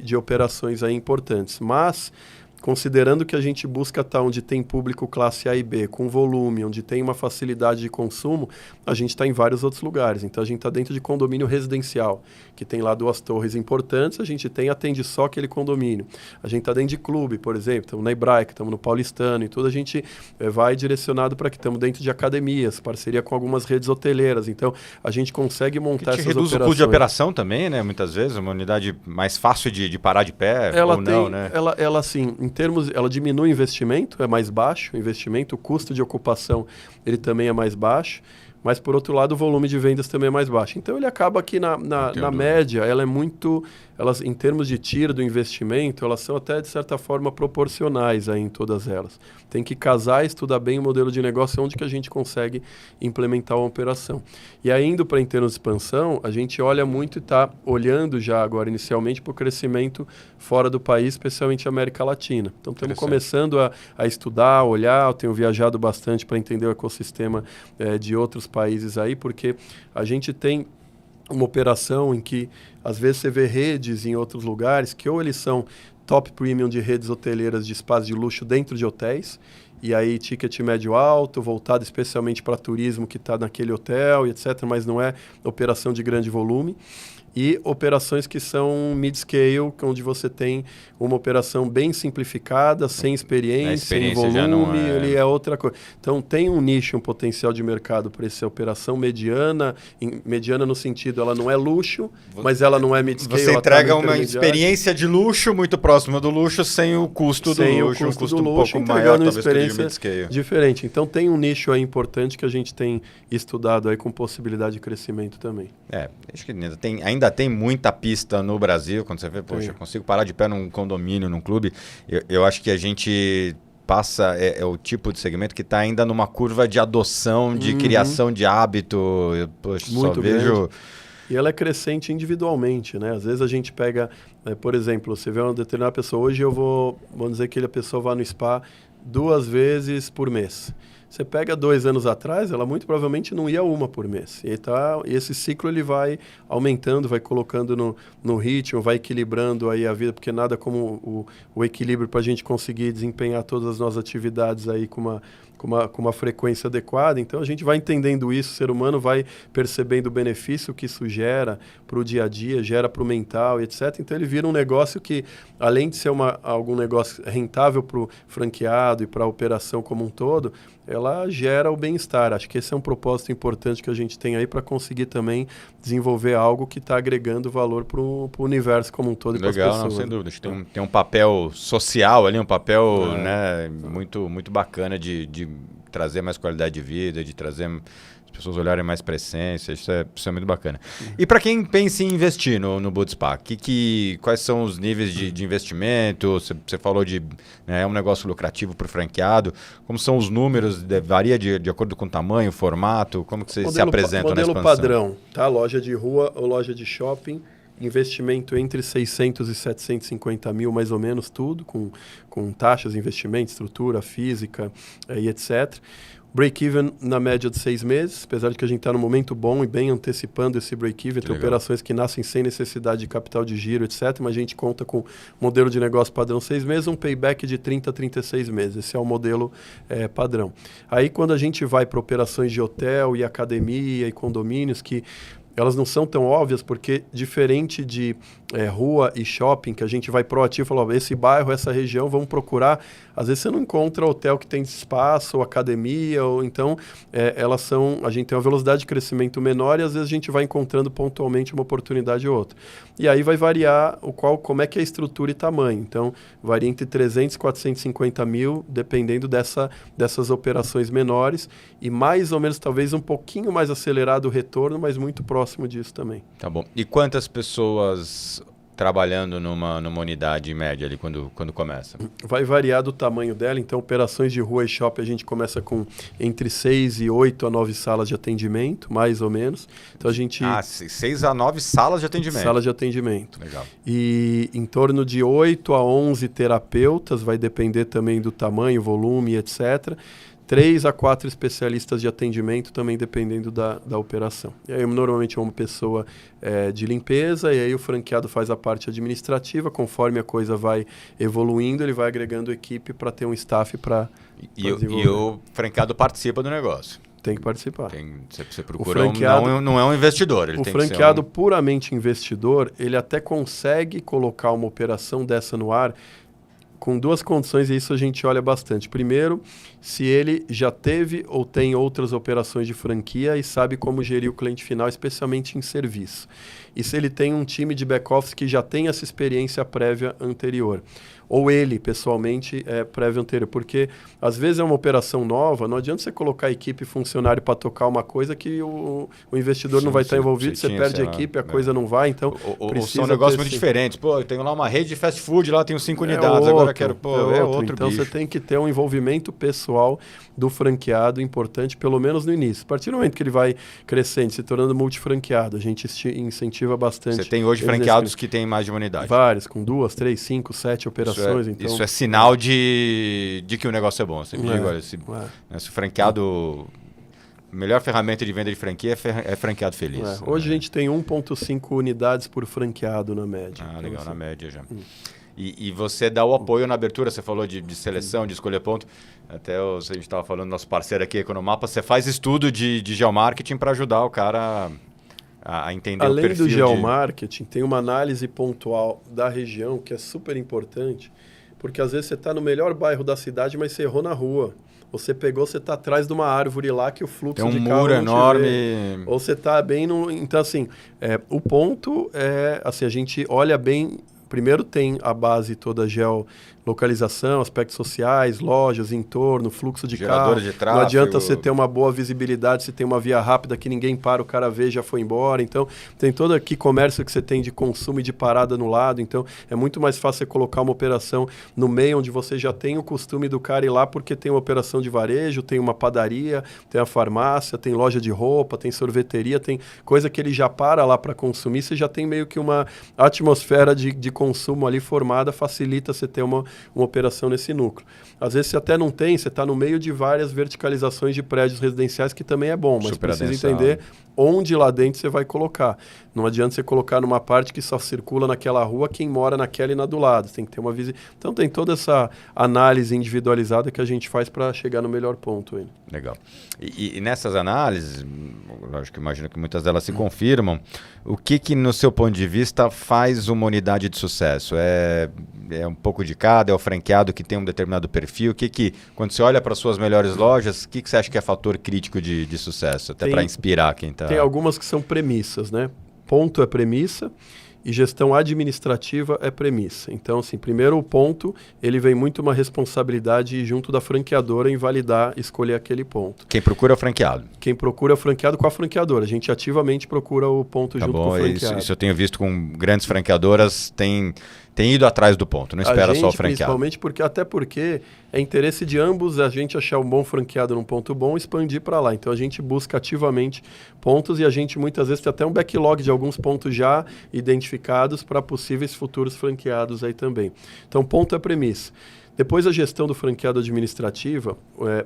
de operações aí importantes. Mas, considerando que a gente busca estar onde tem público classe A e B, com volume, onde tem uma facilidade de consumo, a gente está em vários outros lugares. Então, a gente está dentro de condomínio residencial, que tem lá 2 torres importantes, a gente atende só aquele condomínio. A gente está dentro de clube, por exemplo, estamos na Hebraica, estamos no Paulistano e tudo, a gente vai direcionado para que estamos dentro de academias, parceria com algumas redes hoteleiras. Então, a gente consegue montar essas operações. Reduz o custo de operação também, né? Muitas vezes, uma unidade mais fácil de parar de pé não, né? Ela assim, ela diminui o investimento, é mais baixo o investimento, o custo de ocupação ele também é mais baixo, mas por outro lado o volume de vendas também é mais baixo. Então ele acaba aqui na média, ela é muito, em termos de tiro do investimento, elas são até de certa forma proporcionais aí em todas elas. Tem que casar e estudar bem o modelo de negócio onde que a gente consegue implementar uma operação. E aí, indo para em termos de expansão, a gente olha muito e está olhando já agora inicialmente para o crescimento fora do país, especialmente América Latina. Então estamos começando a estudar, olhar, eu tenho viajado bastante para entender o ecossistema de outros países aí, porque a gente tem uma operação em que às vezes você vê redes em outros lugares que ou eles são top premium de redes hoteleiras de espaços de luxo dentro de hotéis, e aí ticket médio alto, voltado especialmente para turismo que está naquele hotel e etc., mas não é operação de grande volume. E operações que são mid-scale, onde você tem uma operação bem simplificada, sem experiência, sem volume, ele é outra coisa. Então, tem um nicho, um potencial de mercado para essa operação mediana, mediana no sentido, ela não é luxo, mas ela não é mid-scale. Você entrega uma experiência de luxo muito próxima do luxo, sem o custo do luxo, um custo do um luxo, pouco maior, uma talvez, experiência diferente. Então, tem um nicho aí importante que a gente tem estudado aí com possibilidade de crescimento também. Acho que ainda tem muita pista no Brasil, quando você vê, poxa, eu consigo parar de pé num condomínio, num clube. Eu acho que a gente passa, é o tipo de segmento que está ainda numa curva de adoção, de criação de hábito. Eu, poxa, muito só vejo E ela é crescente individualmente, né? Às vezes a gente pega, por exemplo, você vê uma determinada pessoa, hoje vamos dizer que a pessoa vai no spa 2 vezes por mês. Você pega 2 anos atrás, ela muito provavelmente não ia uma por mês. E esse ciclo ele vai aumentando, vai colocando no ritmo, vai equilibrando aí a vida, porque nada como o equilíbrio para a gente conseguir desempenhar todas as nossas atividades aí com uma frequência adequada. Então a gente vai entendendo isso, o ser humano vai percebendo o benefício que isso gera para o dia a dia, gera para o mental, etc. Então ele vira um negócio que, além de ser algum negócio rentável para o franqueado e para a operação como um todo, ela gera o bem-estar. Acho que esse é um propósito importante que a gente tem aí para conseguir também desenvolver algo que está agregando valor para o universo como um todo e para as pessoas. Legal, sem dúvida. Tem um papel social ali, um papel né, muito, muito bacana de trazer mais qualidade de vida, de trazer as pessoas olharem mais para a essência. Isso é muito bacana. E para quem pensa em investir no Budspa, quais são os níveis de investimento? Você falou é um negócio lucrativo para o franqueado. Como são os números? Varia de acordo com o tamanho, formato? Como que você se apresenta na expansão? Modelo padrão, tá? Loja de rua ou loja de shopping. Investimento entre 600 e 750 mil, mais ou menos, tudo, com taxas, investimento, estrutura, física e etc. Break-even na média de 6 meses, apesar de que a gente está num momento bom e bem antecipando esse break-even. Tem operações que nascem sem necessidade de capital de giro, etc. Mas a gente conta com modelo de negócio padrão 6 meses, um payback de 30 a 36 meses. Esse é o modelo padrão. Aí, quando a gente vai para operações de hotel e academia e condomínios, que elas não são tão óbvias, porque diferente de rua e shopping, que a gente vai proativo e fala, esse bairro, essa região, vamos procurar. Às vezes você não encontra hotel que tem espaço, ou academia, ou então a gente tem uma velocidade de crescimento menor e às vezes a gente vai encontrando pontualmente uma oportunidade ou outra. E aí vai variar como é que é a estrutura e tamanho. Então, varia entre 300 e 450 mil, dependendo dessas operações menores, e mais ou menos, talvez um pouquinho mais acelerado o retorno, mas muito próximo disso também. Tá bom. E quantas pessoas trabalhando numa unidade média ali quando começa? Vai variar do tamanho dela. Então, operações de rua e shopping a gente começa com entre 6 e 8 a 9 salas de atendimento, mais ou menos. Então, 6 a 9 salas de atendimento. Salas de atendimento. Legal. E em torno de 8 a 11 terapeutas, vai depender também do tamanho, volume, etc. 3 a 4 especialistas de atendimento, também dependendo da operação. E aí, normalmente, é uma pessoa de limpeza, e aí o franqueado faz a parte administrativa. Conforme a coisa vai evoluindo, ele vai agregando equipe para ter um staff para desenvolver. E o franqueado participa do negócio. Tem que participar. Você procura não é um investidor. O franqueado puramente investidor, ele até consegue colocar uma operação dessa no ar com 2 condições, e isso a gente olha bastante. Primeiro, se ele já teve ou tem outras operações de franquia e sabe como gerir o cliente final, especialmente em serviço. E se ele tem um time de back-office que já tem essa experiência prévia anterior. Ou ele, pessoalmente, prévio anterior. Porque, às vezes, é uma operação nova, não adianta você colocar equipe e funcionário para tocar uma coisa que o investidor não vai estar envolvido, você perde a equipe, a coisa não vai, então são negócios muito diferentes. Pô, eu tenho lá uma rede de fast food, lá tenho 5 unidades, agora quero... outro então, bicho. você tem que ter um envolvimento pessoal do franqueado importante, pelo menos no início. A partir do momento que ele vai crescendo, se tornando multifranqueado, a gente incentiva bastante. Você tem hoje franqueados que têm mais de uma unidade? Vários, com 2, 3, 5, 7 operações. Isso é sinal de que o negócio é bom. Eu sempre digo, olha, se o franqueado... A melhor ferramenta de venda de franquia é franqueado feliz. Hoje a gente tem 1,5 unidades por franqueado na média. Ah, legal, na média já. E você dá o apoio na abertura, você falou de seleção, de escolher ponto. Até a gente estava falando, nosso parceiro aqui, Economapa, você faz estudo de geomarketing para ajudar o cara a entender o perfil. Além do geomarketing, tem uma análise pontual da região que é super importante, porque às vezes você está no melhor bairro da cidade, mas você errou na rua. Você está atrás de uma árvore lá que o fluxo de carro tem um muro enorme. Ou você está bem no... Então, assim, o ponto é... Assim, a gente olha bem... Primeiro tem a base toda localização, aspectos sociais, lojas, entorno, fluxo de Geradores carro. de tráfego. Não adianta você ter uma boa visibilidade se tem uma via rápida que ninguém para, o cara vê, já foi embora. Então, tem todo aqui comércio que você tem de consumo e de parada no lado. Então, é muito mais fácil você colocar uma operação no meio onde você já tem o costume do cara ir lá porque tem uma operação de varejo, tem uma padaria, tem a farmácia, tem loja de roupa, tem sorveteria, tem coisa que ele já para lá para consumir. Você já tem meio que uma atmosfera de consumo ali formada, facilita você ter uma operação nesse núcleo. Às vezes você até não tem, você está no meio de várias verticalizações de prédios residenciais, que também é bom, mas Super precisa adensão. entender onde lá dentro você vai colocar. Não adianta você colocar numa parte que só circula naquela rua quem mora naquela e na do lado. Você tem que ter uma visão. Então tem toda essa análise individualizada que a gente faz para chegar no melhor ponto aí. Legal. E nessas análises, lógico que imagino que muitas delas se confirmam, o que no seu ponto de vista faz uma unidade de sucesso? É um pouco de cada, é o franqueado que tem um determinado perfil? Quando você olha para as suas melhores lojas, o que você acha que é fator crítico de sucesso? Até para inspirar quem está... Tem algumas que são premissas, né? Ponto é premissa e gestão administrativa é premissa. Então, assim, primeiro o ponto, ele vem muito uma responsabilidade junto da franqueadora em validar, escolher aquele ponto. Quem procura é o franqueado. Quem procura é o franqueado com a franqueadora. A gente ativamente procura o ponto junto com o franqueado. Isso eu tenho visto com grandes franqueadoras, tem ido atrás do ponto, não espera só o franqueado. Principalmente porque é interesse de ambos a gente achar um bom franqueado num ponto bom e expandir para lá. Então a gente busca ativamente pontos e a gente muitas vezes tem até um backlog de alguns pontos já identificados para possíveis futuros franqueados aí também. Então ponto é premissa. Depois a gestão do franqueado administrativa,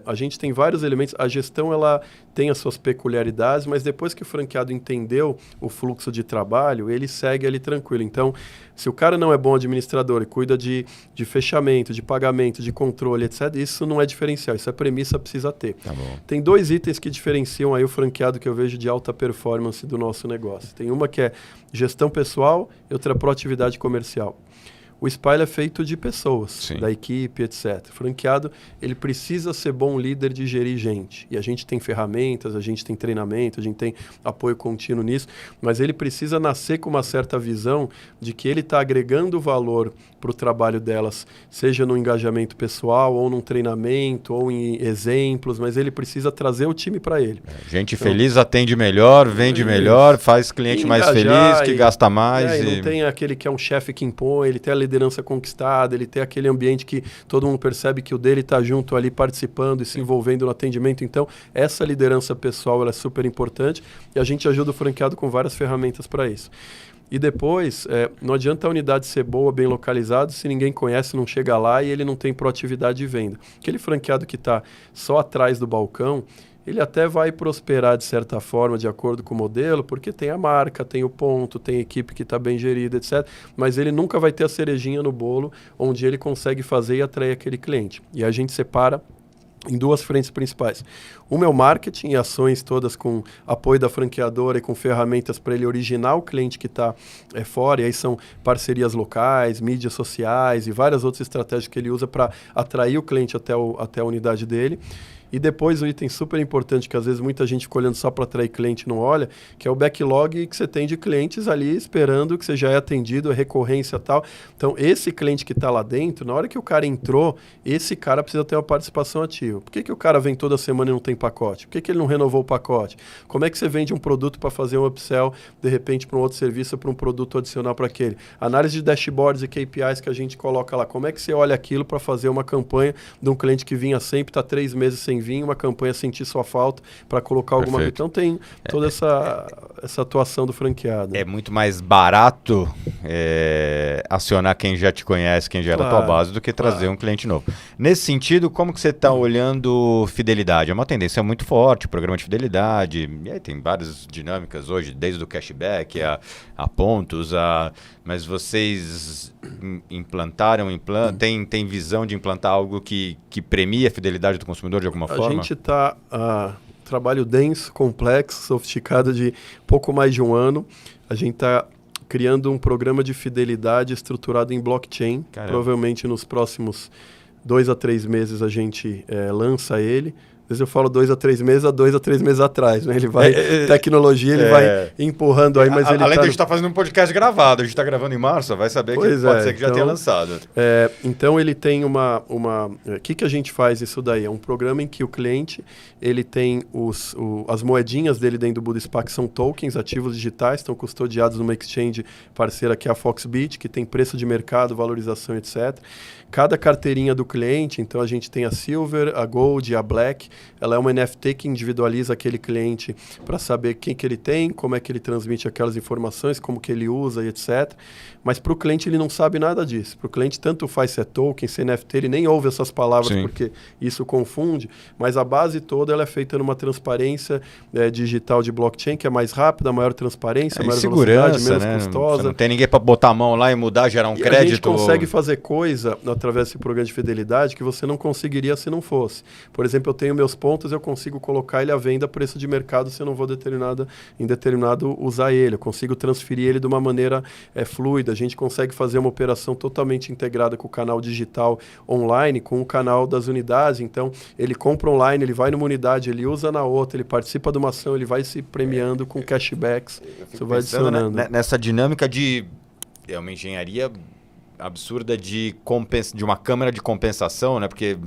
a gente tem vários elementos. A gestão ela tem as suas peculiaridades, mas depois que o franqueado entendeu o fluxo de trabalho, ele segue ali tranquilo. Então, se o cara não é bom administrador e cuida de fechamento, de pagamento, de controle, etc., isso não é diferencial, isso é premissa, precisa ter. Tá bom. Tem 2 itens que diferenciam aí o franqueado que eu vejo de alta performance do nosso negócio. Tem uma que é gestão pessoal e outra é proatividade comercial. O Spyle é feito de pessoas, Sim. Da equipe, etc. O franqueado, ele precisa ser bom líder de gerir gente. E a gente tem ferramentas, a gente tem treinamento, a gente tem apoio contínuo nisso, mas ele precisa nascer com uma certa visão de que ele está agregando valor para o trabalho delas, seja no engajamento pessoal, ou num treinamento, ou em exemplos, mas ele precisa trazer o time para ele. Gente feliz atende melhor, vende melhor, faz cliente mais feliz, que gasta mais. E não tem aquele que é um chefe que impõe, ele tem a liderança conquistada, ele tem aquele ambiente que todo mundo percebe que o dele está junto ali participando e se envolvendo no atendimento. Então, essa liderança pessoal ela é super importante e a gente ajuda o franqueado com várias ferramentas para isso. E depois, não adianta a unidade ser boa, bem localizada, se ninguém conhece, não chega lá e ele não tem proatividade de venda. Aquele franqueado que está só atrás do balcão, ele até vai prosperar de certa forma, de acordo com o modelo, porque tem a marca, tem o ponto, tem a equipe que está bem gerida, etc. Mas ele nunca vai ter a cerejinha no bolo, onde ele consegue fazer e atrair aquele cliente. E a gente separa em 2 frentes principais. Uma é o marketing e ações todas com apoio da franqueadora e com ferramentas para ele originar o cliente que está fora. E aí são parcerias locais, mídias sociais e várias outras estratégias que ele usa para atrair o cliente até a unidade dele. E depois um item super importante que às vezes muita gente fica olhando só para atrair cliente e não olha, que é o backlog que você tem de clientes ali esperando que você já é atendido, a recorrência e tal. Então esse cliente que está lá dentro, na hora que o cara entrou, esse cara precisa ter uma participação ativa. Por que o cara vem toda semana e não tem pacote? Por que ele não renovou o pacote? Como é que você vende um produto para fazer um upsell, de repente para um outro serviço, para um produto adicional para aquele? Análise de dashboards e KPIs que a gente coloca lá. Como é que você olha aquilo para fazer uma campanha de um cliente que vinha sempre, está 3 meses sem vir, uma campanha sentir sua falta para colocar alguma... Perfeito. Então tem toda essa atuação do franqueado. É muito mais barato acionar quem já te conhece, quem já é da tua base, do que trazer um cliente novo. Nesse sentido, como que você está olhando fidelidade? É uma tendência muito forte, programa de fidelidade, e aí tem várias dinâmicas hoje, desde o cashback a pontos, mas vocês tem visão de implantar algo que premia a fidelidade do consumidor de alguma forma? A gente está... trabalho denso, complexo, sofisticado de pouco mais de 1 ano. A gente está criando um programa de fidelidade estruturado em blockchain. Caramba. Provavelmente nos próximos 2 a 3 meses a gente lança ele. vezes eu falo 2 a 3 meses, há 2 a 3 meses atrás, né? Ele vai, tecnologia, ele vai empurrando aí, mas ele além de a gente estar fazendo um podcast gravado, a gente está gravando em março, vai saber que pode ser que já tenha lançado. Então ele tem o que a gente faz isso daí? É um programa em que o cliente, ele tem as moedinhas dele dentro do Budispa, que são tokens, ativos digitais, estão custodiados numa exchange parceira que é a Foxbit, que tem preço de mercado, valorização, etc. Cada carteirinha do cliente, então a gente tem a Silver, a Gold e a Black, ela é uma NFT que individualiza aquele cliente para saber quem que ele tem, como é que ele transmite aquelas informações, como que ele usa e etc. Mas para o cliente ele não sabe nada disso. Para o cliente tanto faz se é token, se é NFT, ele nem ouve essas palavras porque isso confunde, mas a base toda ela é feita numa transparência digital de blockchain, que é mais rápida, maior transparência, maior velocidade, menos custosa. Você não tem ninguém para botar a mão lá e mudar, gerar um crédito. A gente consegue fazer coisa através desse programa de fidelidade que você não conseguiria se não fosse. Por exemplo, eu tenho meus pontos, eu consigo colocar ele à venda a preço de mercado se eu não vou em determinado usar ele. Eu consigo transferir ele de uma maneira fluida. A gente consegue fazer uma operação totalmente integrada com o canal digital online, com o canal das unidades. Então, ele compra online, ele vai numa unidade, ele usa na outra, ele participa de uma ação, ele vai se premiando com cashbacks. Você vai adicionando. Nessa dinâmica de... É uma engenharia absurda de uma câmara de compensação, né? Porque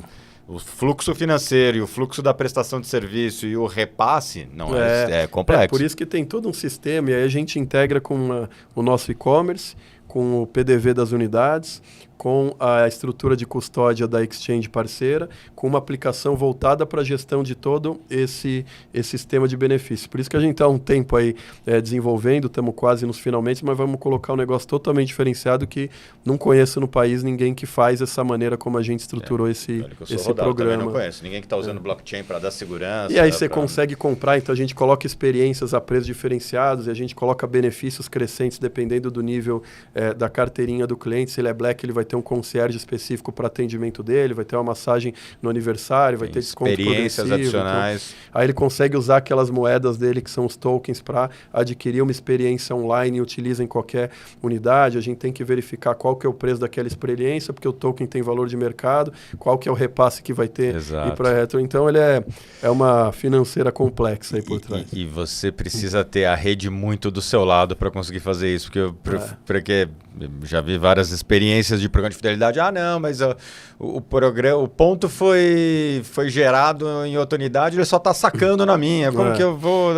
o fluxo financeiro e o fluxo da prestação de serviço e o repasse não é complexo. Por isso que tem todo um sistema e aí a gente integra com o nosso e-commerce, com o PDV das unidades, com a estrutura de custódia da exchange parceira, com uma aplicação voltada para a gestão de todo esse sistema de benefícios. Por isso que a gente está há um tempo aí desenvolvendo, estamos quase nos finalmente, mas vamos colocar um negócio totalmente diferenciado que não conheço no país ninguém que faz essa maneira como a gente estruturou esse programa. Não conheço ninguém que está usando blockchain para dar segurança. E aí você consegue comprar, então a gente coloca experiências a preços diferenciados e a gente coloca benefícios crescentes dependendo do nível da carteirinha do cliente. Se ele é Black, ele vai ter um concierge específico para atendimento dele, vai ter uma massagem no aniversário, vai ter desconto experiências adicionais. Então, aí ele consegue usar aquelas moedas dele, que são os tokens, para adquirir uma experiência online e utiliza em qualquer unidade. A gente tem que verificar qual que é o preço daquela experiência, porque o token tem valor de mercado, qual que é o repasse que vai ter. Exato. Então ele é uma financeira complexa aí por trás. E você precisa ter a rede muito do seu lado para conseguir fazer isso, porque já vi várias experiências de programa de fidelidade. Não, mas o ponto foi gerado em outra unidade, ele só está sacando na minha. Como que eu vou...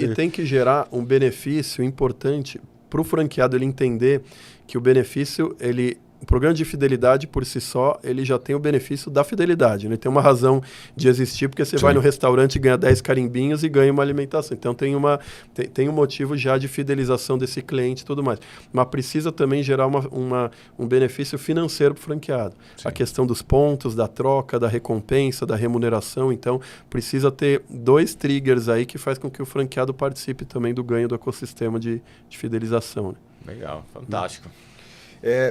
E tem que gerar um benefício importante para o franqueado ele entender que o benefício, o programa de fidelidade, por si só, ele já tem o benefício da fidelidade, né? Tem uma razão de existir, porque você vai no restaurante e ganha 10 carimbinhos e ganha uma alimentação. Então, tem um motivo já de fidelização desse cliente e tudo mais. Mas precisa também gerar um benefício financeiro para o franqueado. Sim. A questão dos pontos, da troca, da recompensa, da remuneração. Então, precisa ter 2 triggers aí que faz com que o franqueado participe também do ganho do ecossistema de fidelização. Né? Legal, fantástico.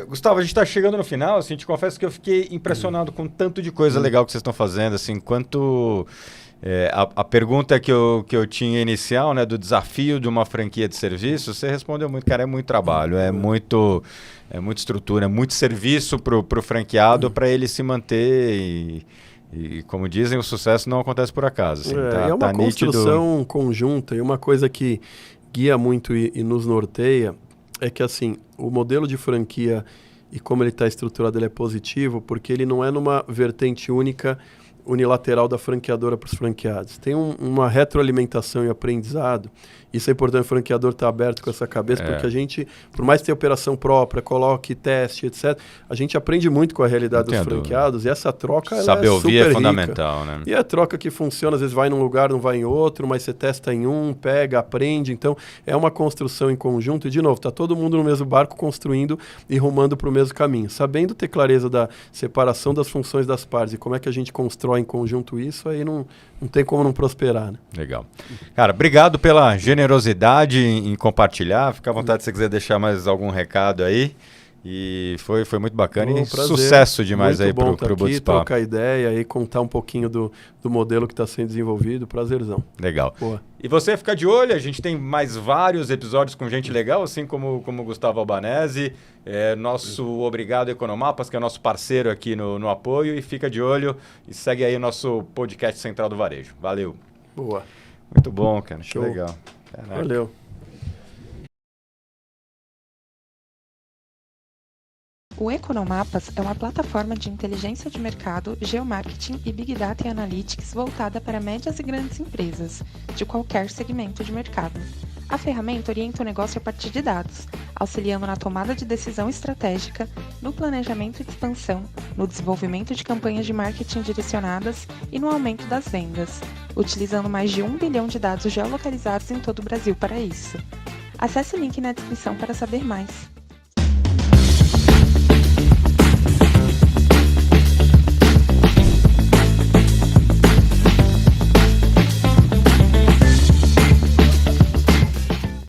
Gustavo, a gente está chegando no final, assim, te confesso que eu fiquei impressionado com tanto de coisa legal que vocês estão fazendo, assim, quanto a pergunta que eu tinha inicial, né, do desafio de uma franquia de serviço, você respondeu muito, cara, é muito trabalho, é muita estrutura, é muito serviço para o franqueado para ele se manter e, como dizem, o sucesso não acontece por acaso. Assim, é uma construção conjunta e uma coisa que guia muito e nos norteia é que, assim, o modelo de franquia e como ele está estruturado, ele é positivo porque ele não é numa vertente única, unilateral da franqueadora para os franqueados. Tem uma retroalimentação e aprendizado. Isso é importante, o franqueador estar aberto com essa cabeça, porque a gente, por mais que tenha operação própria, coloque teste, etc., a gente aprende muito com a realidade dos franqueados e essa troca ela Saber é ouvir super é fundamental, rica. Né? E a troca que funciona, às vezes vai num lugar, não vai em outro, mas você testa em um, pega, aprende. Então, é uma construção em conjunto e, de novo, está todo mundo no mesmo barco construindo e rumando para o mesmo caminho. Sabendo ter clareza da separação das funções das partes e como é que a gente constrói em conjunto isso, aí não tem como não prosperar. Né? Legal. Cara, obrigado pela generosidade em compartilhar. Fica à vontade se você quiser deixar mais algum recado aí. E foi muito bacana e prazer. sucesso demais muito aí bom pro aqui, Bootspa. trocar ideia e contar um pouquinho do modelo que está sendo desenvolvido. Prazerzão. Legal. Boa. E você fica de olho, a gente tem mais vários episódios com gente legal, assim como o Gustavo Albanese, nosso obrigado Economapas, que é nosso parceiro aqui no apoio, e fica de olho e segue aí o nosso podcast Central do Varejo. Valeu. Boa. Muito bom, cara. Show. Que legal. Caraca. Valeu. O Economapas é uma plataforma de inteligência de mercado, geomarketing e Big Data e Analytics voltada para médias e grandes empresas, de qualquer segmento de mercado. A ferramenta orienta o negócio a partir de dados, auxiliando na tomada de decisão estratégica, no planejamento de expansão, no desenvolvimento de campanhas de marketing direcionadas e no aumento das vendas, utilizando mais de 1 bilhão de dados geolocalizados em todo o Brasil para isso. Acesse o link na descrição para saber mais.